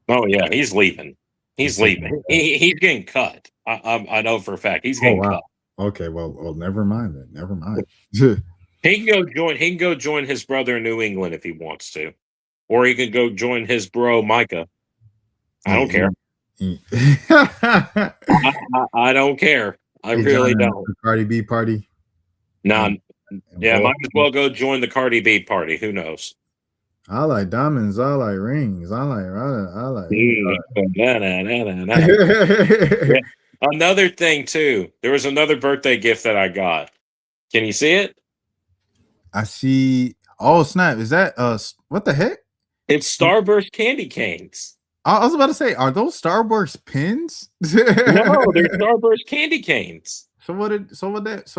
Oh yeah, he's leaving. He's leaving. He's getting cut. I know for a fact he's getting cut. Okay, well, never mind then. Never mind. He can go join his brother in New England if he wants to, or he can go join his bro Micah. I don't care. I don't care. I really don't. Cardi B party. No, Yeah, might as well go join the Cardi B party. Who knows? I like diamonds. I like rings. I like. Yeah. Another thing too. There was another birthday gift that I got. Can you see it? I see. Oh snap! Is that what the heck? It's Starburst candy canes. I was about to say, are those Starburst pins? No, they're Starburst candy canes. So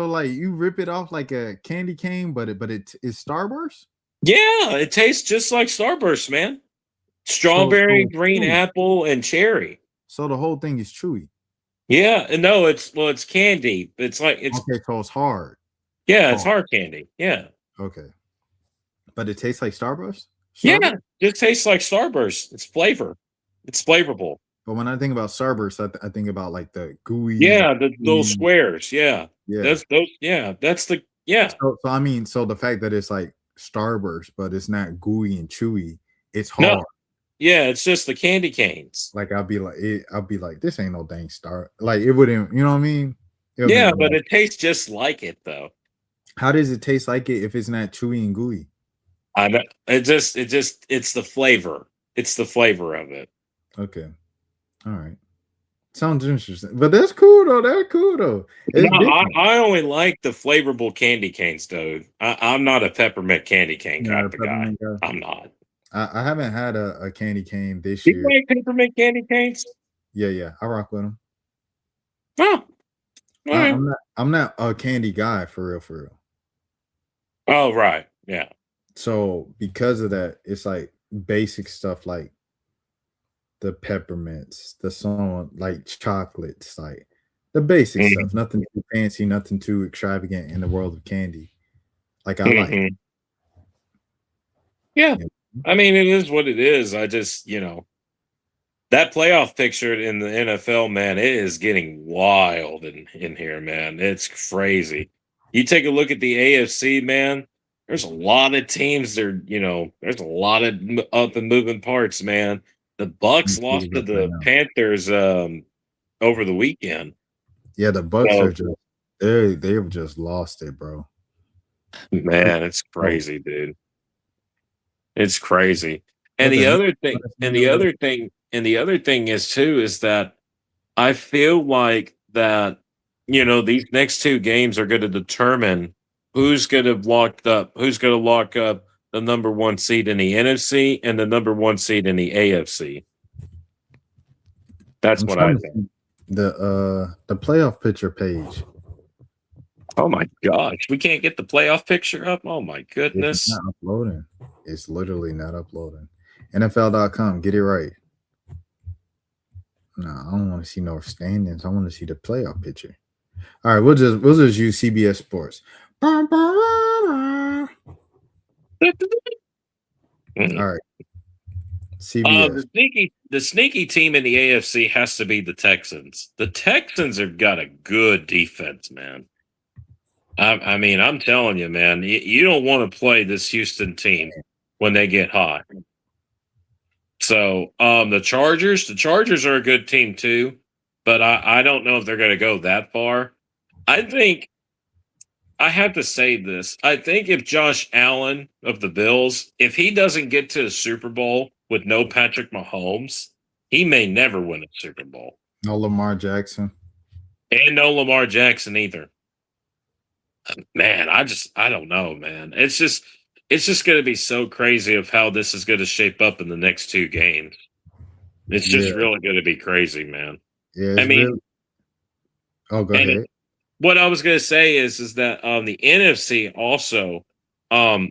like you rip it off like a candy cane, but it is Starburst? Yeah, it tastes just like Starburst, man. Strawberry, green apple, and cherry. So the whole thing is chewy. Yeah, no, it's candy. It's like it's okay, so it's hard. Yeah, it's hard candy. Yeah. Okay. But it tastes like Starburst? Yeah, it tastes like Starburst. It's flavor. It's flavorful. But when I think about Starburst, I think about like the gooey. Yeah, those squares. Yeah. Yeah. That's those. Yeah, that's the. Yeah. So I mean, so the fact that it's like Starburst, but it's not gooey and chewy, it's hard. No. Yeah, it's just the candy canes. Like I'll be like, this ain't no dang star. Like it wouldn't, you know what I mean? Yeah, but it tastes just like it though. How does it taste like it if it's not chewy and gooey? I know. It's the flavor. It's the flavor of it. Okay. All right. Sounds interesting. But that's cool though. No, I only like the flavorful candy canes, dude. I'm not a peppermint candy cane kind of guy. I'm not. I haven't had a candy cane this You year. like peppermint candy canes? Yeah. I rock with them. Oh. Right. I'm not a candy guy for real. Oh, right. Yeah. So because of that, it's like basic stuff like the peppermints, the song, like chocolates, like the basic stuff. Nothing too fancy, nothing too extravagant in the world of candy. Like I like it. Yeah. I mean, it is what it is. I just, that playoff picture in the NFL, man, it is getting wild in here, man. It's crazy. You take a look at the AFC, man. There's a lot of teams. There's a lot of up and moving parts, man. The Bucks lost to the Panthers over the weekend. Yeah, the Bucks are just they've just lost it, bro. Man, it's crazy, dude. It's crazy. And the other thing is too is that I feel like that these next two games are going to determine who's going to lock up the number one seed in the NFC and the number one seed in the AFC. That's what I think. The playoff picture page. Oh my gosh, we can't get the playoff picture up. Oh my goodness. It's not uploading. It's literally not uploading. NFL.com, get it right. No, I don't want to see no standings. I want to see the playoff picture. All right, we'll just use CBS Sports. All right. CBS. The sneaky team in the AFC has to be the Texans. The Texans have got a good defense, man. I mean, I'm telling you, man, you don't want to play this Houston team when they get hot. So the Chargers are a good team too, but I don't know if they're going to go that far. I think I have to say this. I think if Josh Allen of the Bills, if he doesn't get to a Super Bowl with no Patrick Mahomes, he may never win a Super Bowl. No Lamar Jackson. And no Lamar Jackson either. Man, I don't know, man. It's just going to be so crazy of how this is going to shape up in the next two games. It's just really going to be crazy, man. Yeah, I mean, go ahead. What I was going to say is that the NFC also, I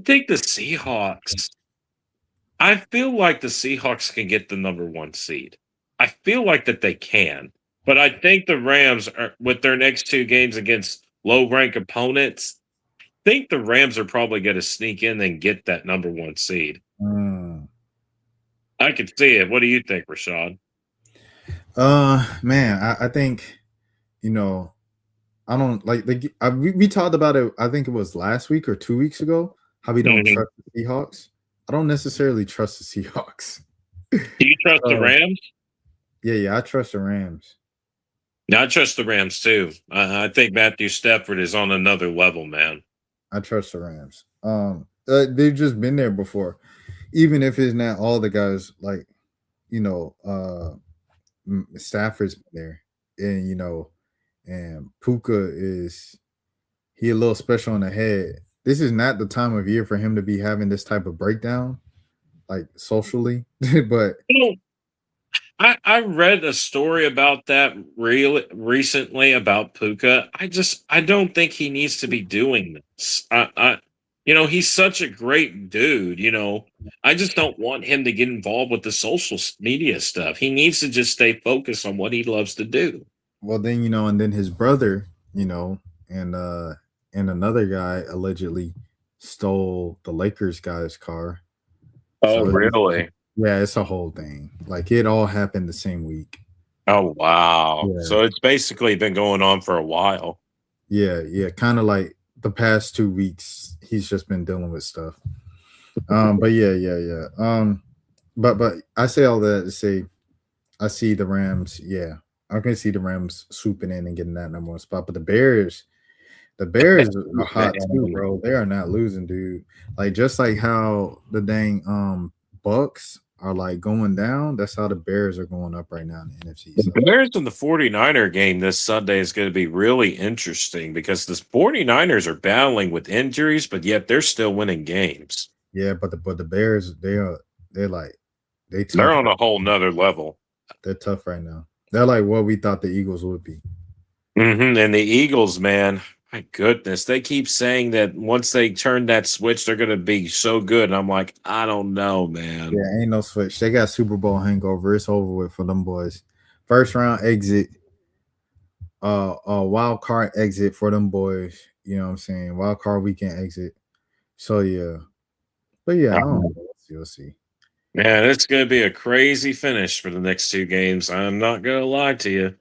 think the Seahawks. I feel like the Seahawks can get the number one seed. I feel like that they can, but I think the Rams are with their next two games against low-ranked opponents. I think the Rams are probably going to sneak in and get that number one seed. I could see it. What do you think, Rashad? Man, I think, I don't like we talked about it. I think it was last week or 2 weeks ago. How we don't trust the Seahawks. I don't necessarily trust the Seahawks. Do you trust the Rams? Yeah, I trust the Rams. Now, I trust the Rams too. I think Matthew Stafford is on another level, man. I trust the Rams. They've just been there before, even if it's not all the guys. Like, Stafford's been there, and and Puka is he a little special in the head. This is not the time of year for him to be having this type of breakdown, like socially. But I read a story about that recently about Puka. I don't think he needs to be doing this. He's such a great dude. I just don't want him to get involved with the social media stuff. He needs to just stay focused on what he loves to do. well, then and then his brother, and another guy allegedly stole the Lakers guy's car. Oh, really? Yeah, it's a whole thing. Like it all happened the same week. Oh, wow. Yeah. So it's basically been going on for a while. Yeah, kind of like the past 2 weeks, he's just been dealing with stuff. But yeah. But I say all that to say, I see the Rams. Yeah, I can see the Rams swooping in and getting that number one spot. But the Bears are hot too, bro. They are not losing, dude. Like just like how the dang Bucks are like going down, that's how the Bears are going up right now in the NFC. The Bears and the 49er game this Sunday is going to be really interesting because the 49ers are battling with injuries, but yet they're still winning games. Yeah, but the Bears, they're on a whole nother level. They're tough right now. They're like what we thought the Eagles would be. And the Eagles, man, my goodness, they keep saying that once they turn that switch, they're going to be so good. And I'm like, I don't know, man. Yeah, ain't no switch. They got Super Bowl hangover. It's over with for them boys. First round exit, wild card exit for them boys. You know what I'm saying? Wild card weekend exit. So yeah, but yeah, I don't know. We'll see. Man, it's going to be a crazy finish for the next two games. I'm not going to lie to you.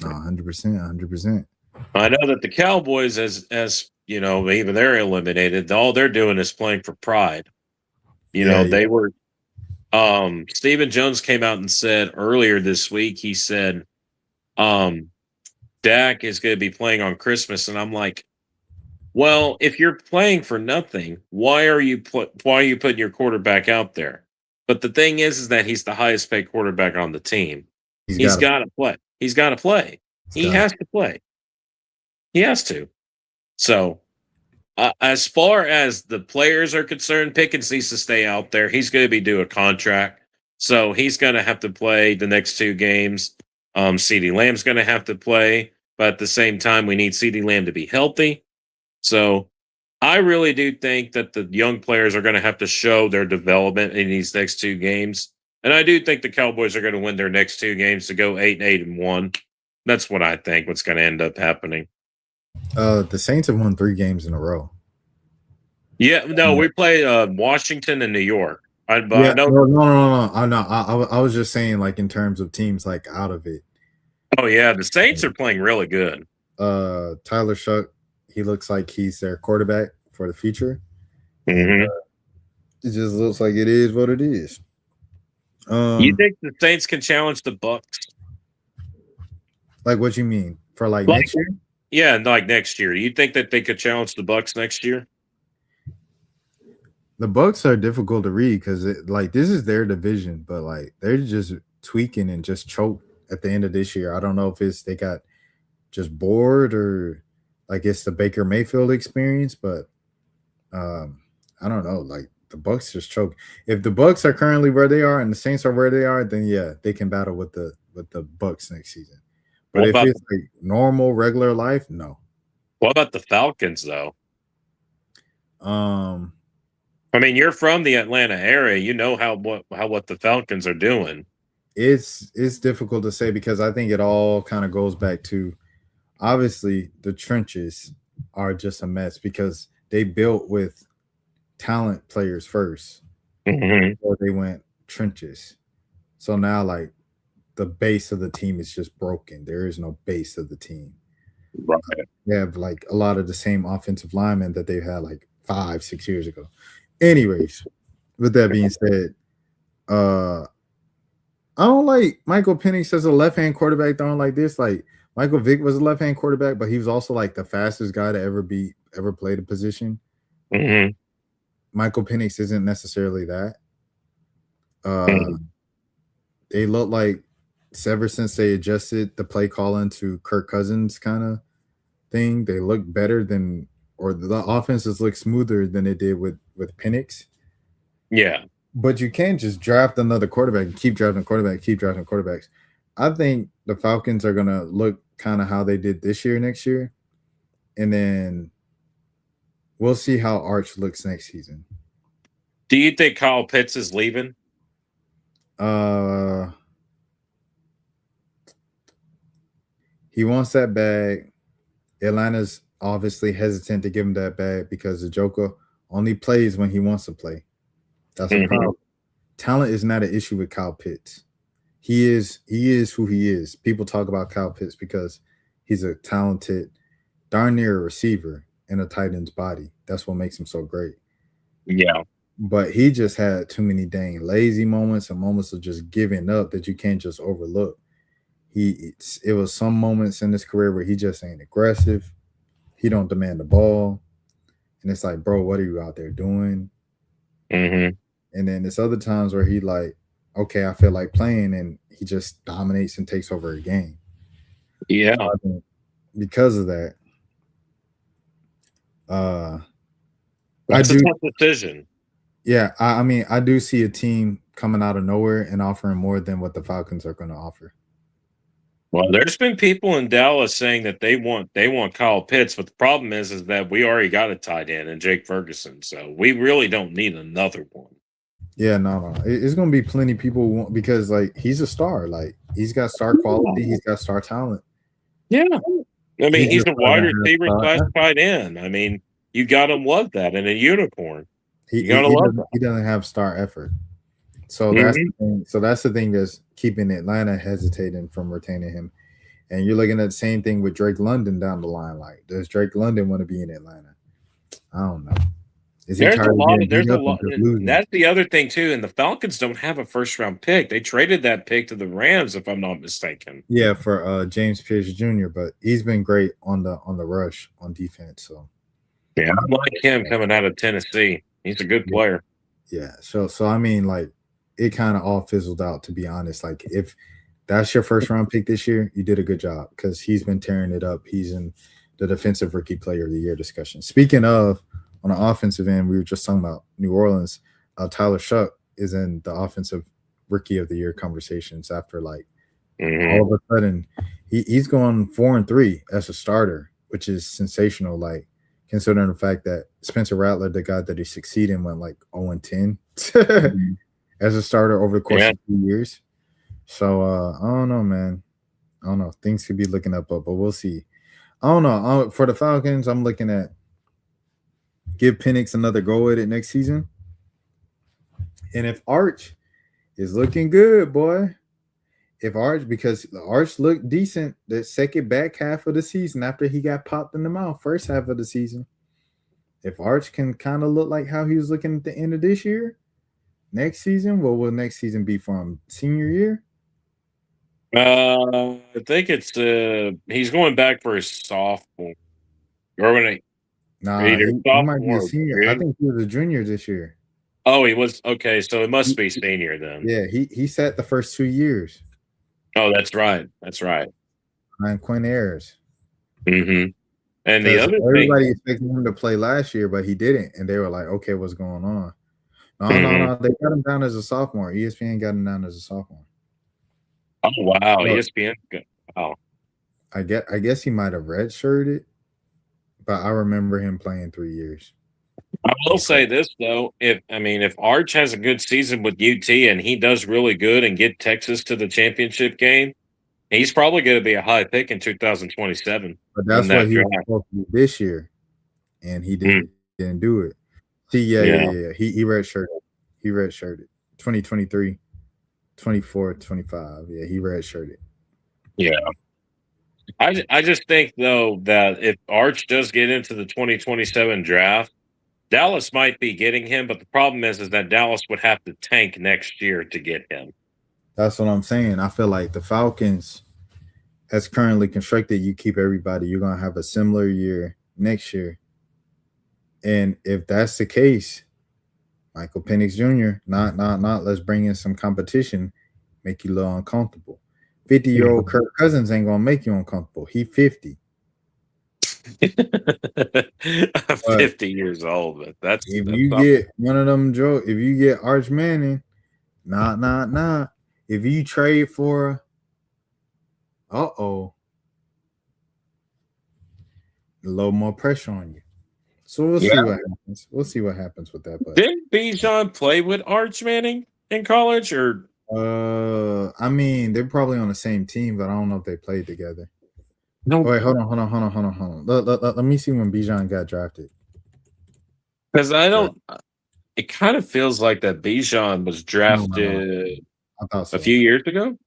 100%. I know that the Cowboys, as even they're eliminated. All they're doing is playing for pride. They were. Stephen Jones came out and said earlier this week. He said, Dak is going to be playing on Christmas, and I'm like, well, if you're playing for nothing, why are you putting your quarterback out there? But the thing is that he's the highest paid quarterback on the team. He's got to play. He's got to play. He has to play. He has to. So, as far as the players are concerned, Pickens needs to stay out there. He's going to be due a contract. So, he's going to have to play the next two games. CeeDee Lamb's going to have to play. But at the same time, we need CeeDee Lamb to be healthy. So, I really do think that the young players are going to have to show their development in these next two games. And I do think the Cowboys are going to win their next two games to go 8-1. That's what I think what's going to end up happening. The Saints have won 3 games in a row. Yeah, no, we play Washington and New York. No. I was just saying, like in terms of teams, like out of it. Oh yeah, the Saints are playing really good. Tyler Shuck, he looks like he's their quarterback for the future. Mm-hmm. It just looks like it is what it is. You think the Saints can challenge the Bucks? Like what you mean for like next year? Yeah, like next year. Do you think that they could challenge the Bucks next year? The Bucks are difficult to read because this is their division, but like they're just tweaking and just choke at the end of this year. I don't know if it's they got just bored or like it's the Baker Mayfield experience, but I don't know. Like the Bucks just choke. If the Bucks are currently where they are and the Saints are where they are, then yeah, they can battle with the Bucks next season. But if it's like normal, regular life, no. What about the Falcons, though? I mean, you're from the Atlanta area. You know what the Falcons are doing. It's difficult to say because I think it all kind of goes back to obviously the trenches are just a mess because they built with talent players first before they went trenches. So now like the base of the team is just broken. There is no base of the team. Right. They have like a lot of the same offensive linemen that they had like 5-6 years ago. Anyways, with that being said, I don't like Michael Penix as a left-hand quarterback throwing like this. Like Michael Vick was a left-hand quarterback, but he was also like the fastest guy to ever play the position. Mm-hmm. Michael Penix isn't necessarily that. Mm-hmm. They look like ever since they adjusted the play calling to Kirk Cousins kind of thing, they look better than, or the offenses look smoother than it did with Penix. Yeah. But you can't just draft another quarterback and keep drafting quarterbacks. I think the Falcons are gonna look kind of how they did this year, next year, and then we'll see how Arch looks next season. Do you think Kyle Pitts is leaving? He wants that bag. Atlanta's obviously hesitant to give him that bag because the Joker only plays when he wants to play. That's a problem. Talent is not an issue with Kyle Pitts. He is who he is. People talk about Kyle Pitts because he's a talented, darn near a receiver in a tight end's body. That's what makes him so great. Yeah. But he just had too many dang lazy moments and moments of just giving up that you can't just overlook. It was some moments in his career where he just ain't aggressive. He don't demand the ball. And it's like, bro, what are you out there doing? Mm-hmm. And then there's other times where he like, okay, I feel like playing, and he just dominates and takes over a game. Yeah. So I think because of that, that's a tough decision. Yeah, I mean, I do see a team coming out of nowhere and offering more than what the Falcons are going to offer. Well, there's been people in Dallas saying that they want Kyle Pitts, but the problem is that we already got a tight end in Jake Ferguson, so we really don't need another one. Yeah, no. It's going to be plenty of people who want, because like he's a star, like he's got star quality, he's got star talent. Yeah, I mean he's a wide receiver / tight end. I mean, you gotta love that in a unicorn. He doesn't have star effort. So that's the thing. So that's the thing that's keeping Atlanta hesitating from retaining him. And you're looking at the same thing with Drake London down the line. Like, does Drake London want to be in Atlanta? I don't know. There's a lot. That's the other thing too. And the Falcons don't have a first round pick. They traded that pick to the Rams, if I'm not mistaken. Yeah, for James Pierce Jr. But he's been great on the rush on defense. So yeah, I like him coming out of Tennessee. He's a good player. Yeah. So I mean, like, it kind of all fizzled out, to be honest. Like, if that's your first round pick this year, you did a good job because he's been tearing it up. He's in the defensive rookie player of the year discussion. Speaking of, on the offensive end, we were just talking about New Orleans. Tyler Shuck is in the offensive rookie of the year conversations after like all of a sudden he's going 4-3 as a starter, which is sensational. Like, considering the fact that Spencer Rattler, the guy that he succeeded in, went like 0-10 as a starter over the course of 2 years. So I don't know, man. I don't know. Things could be looking up, but we'll see. I don't know. For the Falcons, I'm looking at give Penix another go at it next season. And if Arch is looking good, boy. Because the Arch looked decent the second back half of the season after he got popped in the mouth first half of the season. If Arch can kind of look like how he was looking at the end of this year, next season, what will next season be for him? Senior year? I think it's he's going back for his sophomore. Or when he might be a senior. I think he was a junior this year. Oh, he was okay. So it must be senior then. Yeah, he sat the first 2 years. Oh, that's right. That's right. And Quinn Ayers. Mm-hmm. And the other everybody expected him to play last year, but he didn't, and they were like, "Okay, what's going on?" No. They got him down as a sophomore. ESPN got him down as a sophomore. Oh wow, so, ESPN. Wow. I guess he might have redshirted, but I remember him playing 3 years. I will say this though: if Arch has a good season with UT and he does really good and get Texas to the championship game, he's probably going to be a high pick in 2027. But that's what he was supposed to do this year, and he didn't do it. See, yeah. He redshirted. He redshirted 2023, 24, 25. Yeah, he redshirted. Yeah. I just think though that if Arch does get into the 2027 draft, Dallas might be getting him, but the problem is that Dallas would have to tank next year to get him. That's what I'm saying. I feel like the Falcons, as currently constructed, you keep everybody, you're gonna have a similar year next year. And if that's the case, Michael Penix Jr., not let's bring in some competition, make you a little uncomfortable. 50-year-old Kirk Cousins ain't gonna make you uncomfortable. He 50. 50 years old, but that's if you get one of them if you get Arch Manning, nah. If you trade for a little more pressure on you. So we'll see what happens. We'll see what happens with that. But didn't Bijan play with Arch Manning in college, or I mean, they're probably on the same team, but I don't know if they played together. No. Oh, wait, hold on. Let me see when Bijan got drafted. Because I don't. It kind of feels like that Bijan was drafted I thought so. a few years ago.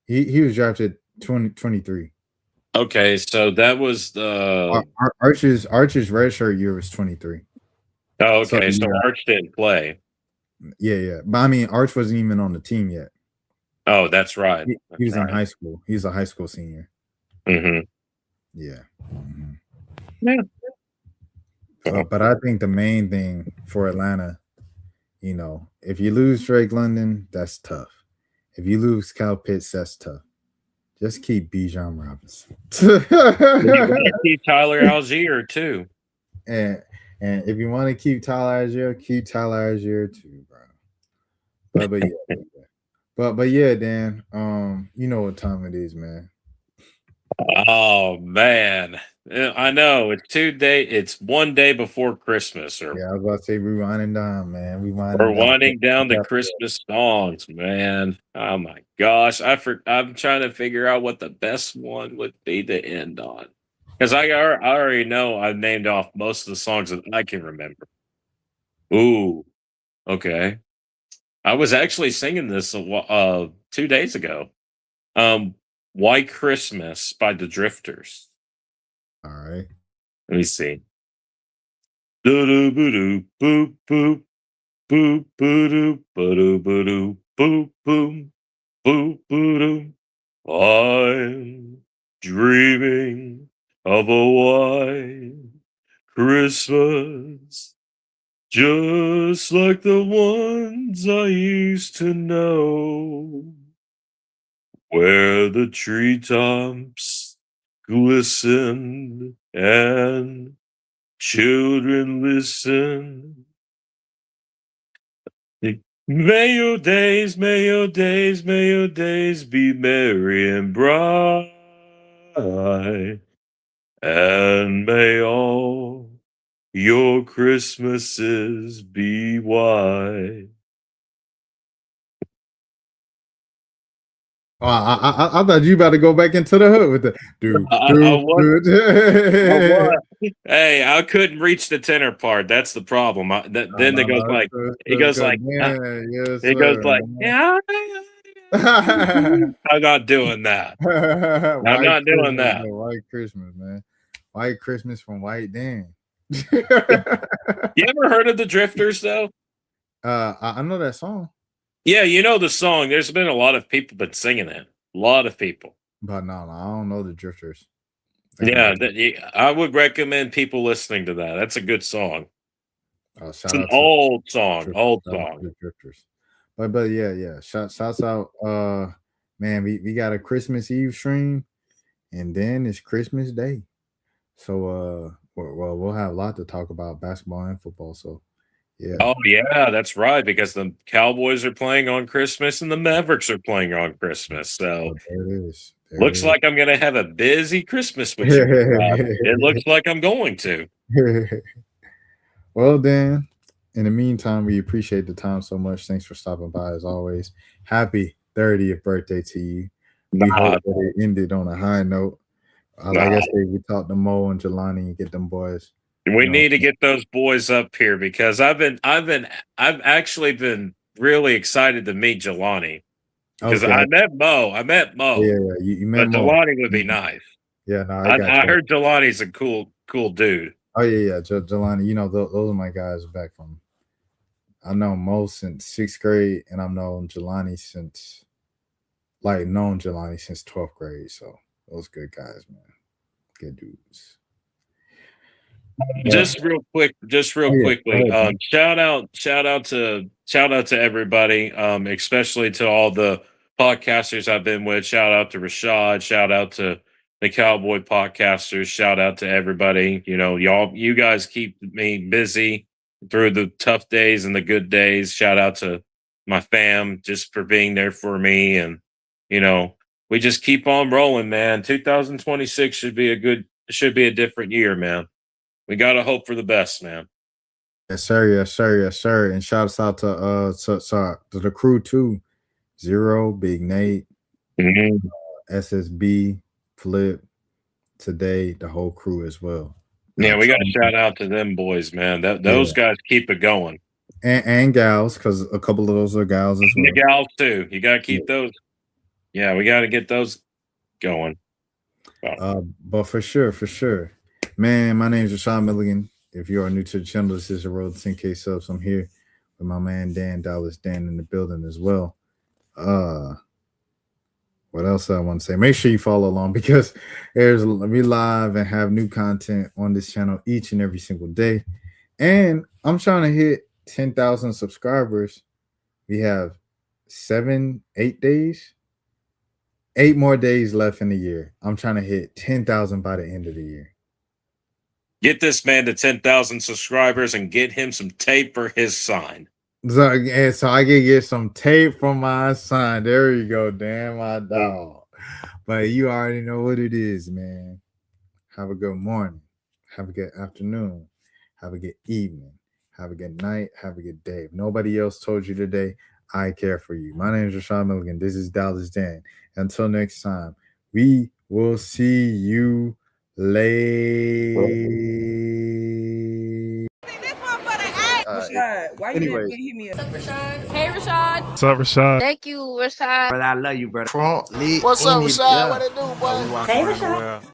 He was drafted 2023. Okay, so that was the Arch's redshirt year was 23. Oh, okay, so Arch didn't play. Yeah. But I mean, Arch wasn't even on the team yet. Oh, that's right. He was in high school. He's a high school senior. Mm-hmm. Yeah. Mm-hmm. Yeah. But I think the main thing for Atlanta, if you lose Drake London, that's tough. If you lose Kyle Pitts, that's tough. Just keep Bijan Robinson. You gotta keep Tyler Algier too. And if you want to keep Tyler Algier, keep Tyler Algier too, bro. But yeah, Dan. You know what time it is, man. Oh man, I know it's 1 day before Christmas, or I was about to say we winding down, man. we're winding down the Christmas songs, man. Oh my gosh, I'm trying to figure out what the best one would be to end on, because I already know I've named off most of the songs that I can remember. Ooh, okay. I was actually singing this 2 days ago. White Christmas by the Drifters. All right. Let me see. Do boop boop boop boop boop boop boop boop boop boop boop. I'm dreaming of a white Christmas, just like the ones I used to know, where the treetops glisten and children listen. May your days, may your days, may your days be merry and bright, and may all your Christmases be white. Oh, I thought you about to go back into the hood with the dude. Hey, I couldn't reach the tenor part. That's the problem. Then it goes like, he goes like, yeah. I'm not doing that. I'm not doing that. White Christmas, man. White Christmas from White Dan. You ever heard of the Drifters though? I know that song. Yeah, you know the song. There's been a lot of people been singing it. A lot of people. But no, I don't know the Drifters. Yeah, I would recommend people listening to that. That's a good song. It's an old song. Old song. The Drifters. But yeah. Shouts out. Man, we got a Christmas Eve stream, and then it's Christmas Day. So we'll have a lot to talk about, basketball and football. So yeah. Oh yeah, that's right, because the Cowboys are playing on Christmas and the Mavericks are playing on Christmas. So there it is. Looks like I'm gonna have a busy Christmas with you. It looks like I'm going to. Well, Dan, in the meantime, we appreciate the time so much. Thanks for stopping by as always. Happy 30th birthday to you. We hope that it ended on a high note. Like I said, we talked to Mo and Jelani and get them boys. We need to get those boys up here, because I've actually been really excited to meet Jelani. Because I met Mo. Yeah, you met Mo. Jelani would be nice. Yeah, no, I heard Jelani's a cool dude. Oh yeah, Jelani. Those are my guys back from. I've known Mo since 6th grade, and I've known Jelani since 12th grade. So Those good guys, man. Good dudes. Just real quickly. Shout out to everybody, especially to all the podcasters I've been with. Shout out to Rashad. Shout out to the Cowboy podcasters. Shout out to everybody. You guys keep me busy through the tough days and the good days. Shout out to my fam just for being there for me, and we just keep on rolling, man. 2026 should be a different year, man. We gotta hope for the best, man. Yes, sir. Yes, sir. Yes, sir. And shouts out to the crew too. Zero, Big Nate, SSB, Flip, today, the whole crew as well. Yeah, we got to shout out to them boys, man. Those guys keep it going. And gals, because a couple of those are gals as well. The gals too. You got to keep those. Yeah, we got to get those going. But for sure. Man, my name is Rashad Milligan. If you are new to the channel, this is the road to 10K subs. I'm here with my man Dan Dallas Dan in the building as well. What else I want to say? Make sure you follow along because we live and have new content on this channel each and every single day. And I'm trying to hit 10,000 subscribers. We have 8 days. 8 more days left in the year. I'm trying to hit 10,000 by the end of the year. Get this man to 10,000 subscribers and get him some tape for his sign. So I can get some tape from my sign. There you go, damn my dog. But you already know what it is, man. Have a good morning. Have a good afternoon. Have a good evening. Have a good night. Have a good day. If nobody else told you today, I care for you. My name is Rashad Milligan. This is Dallas Dan. Until next time, we will see you later. Rashad, why you didn't hit me up? What's up, Rashad? Hey, Rashad. What's up, Rashad? Thank you, Rashad. Brother, I love you, brother. What's up, Rashad? What it do, boy? Hey, Rashad.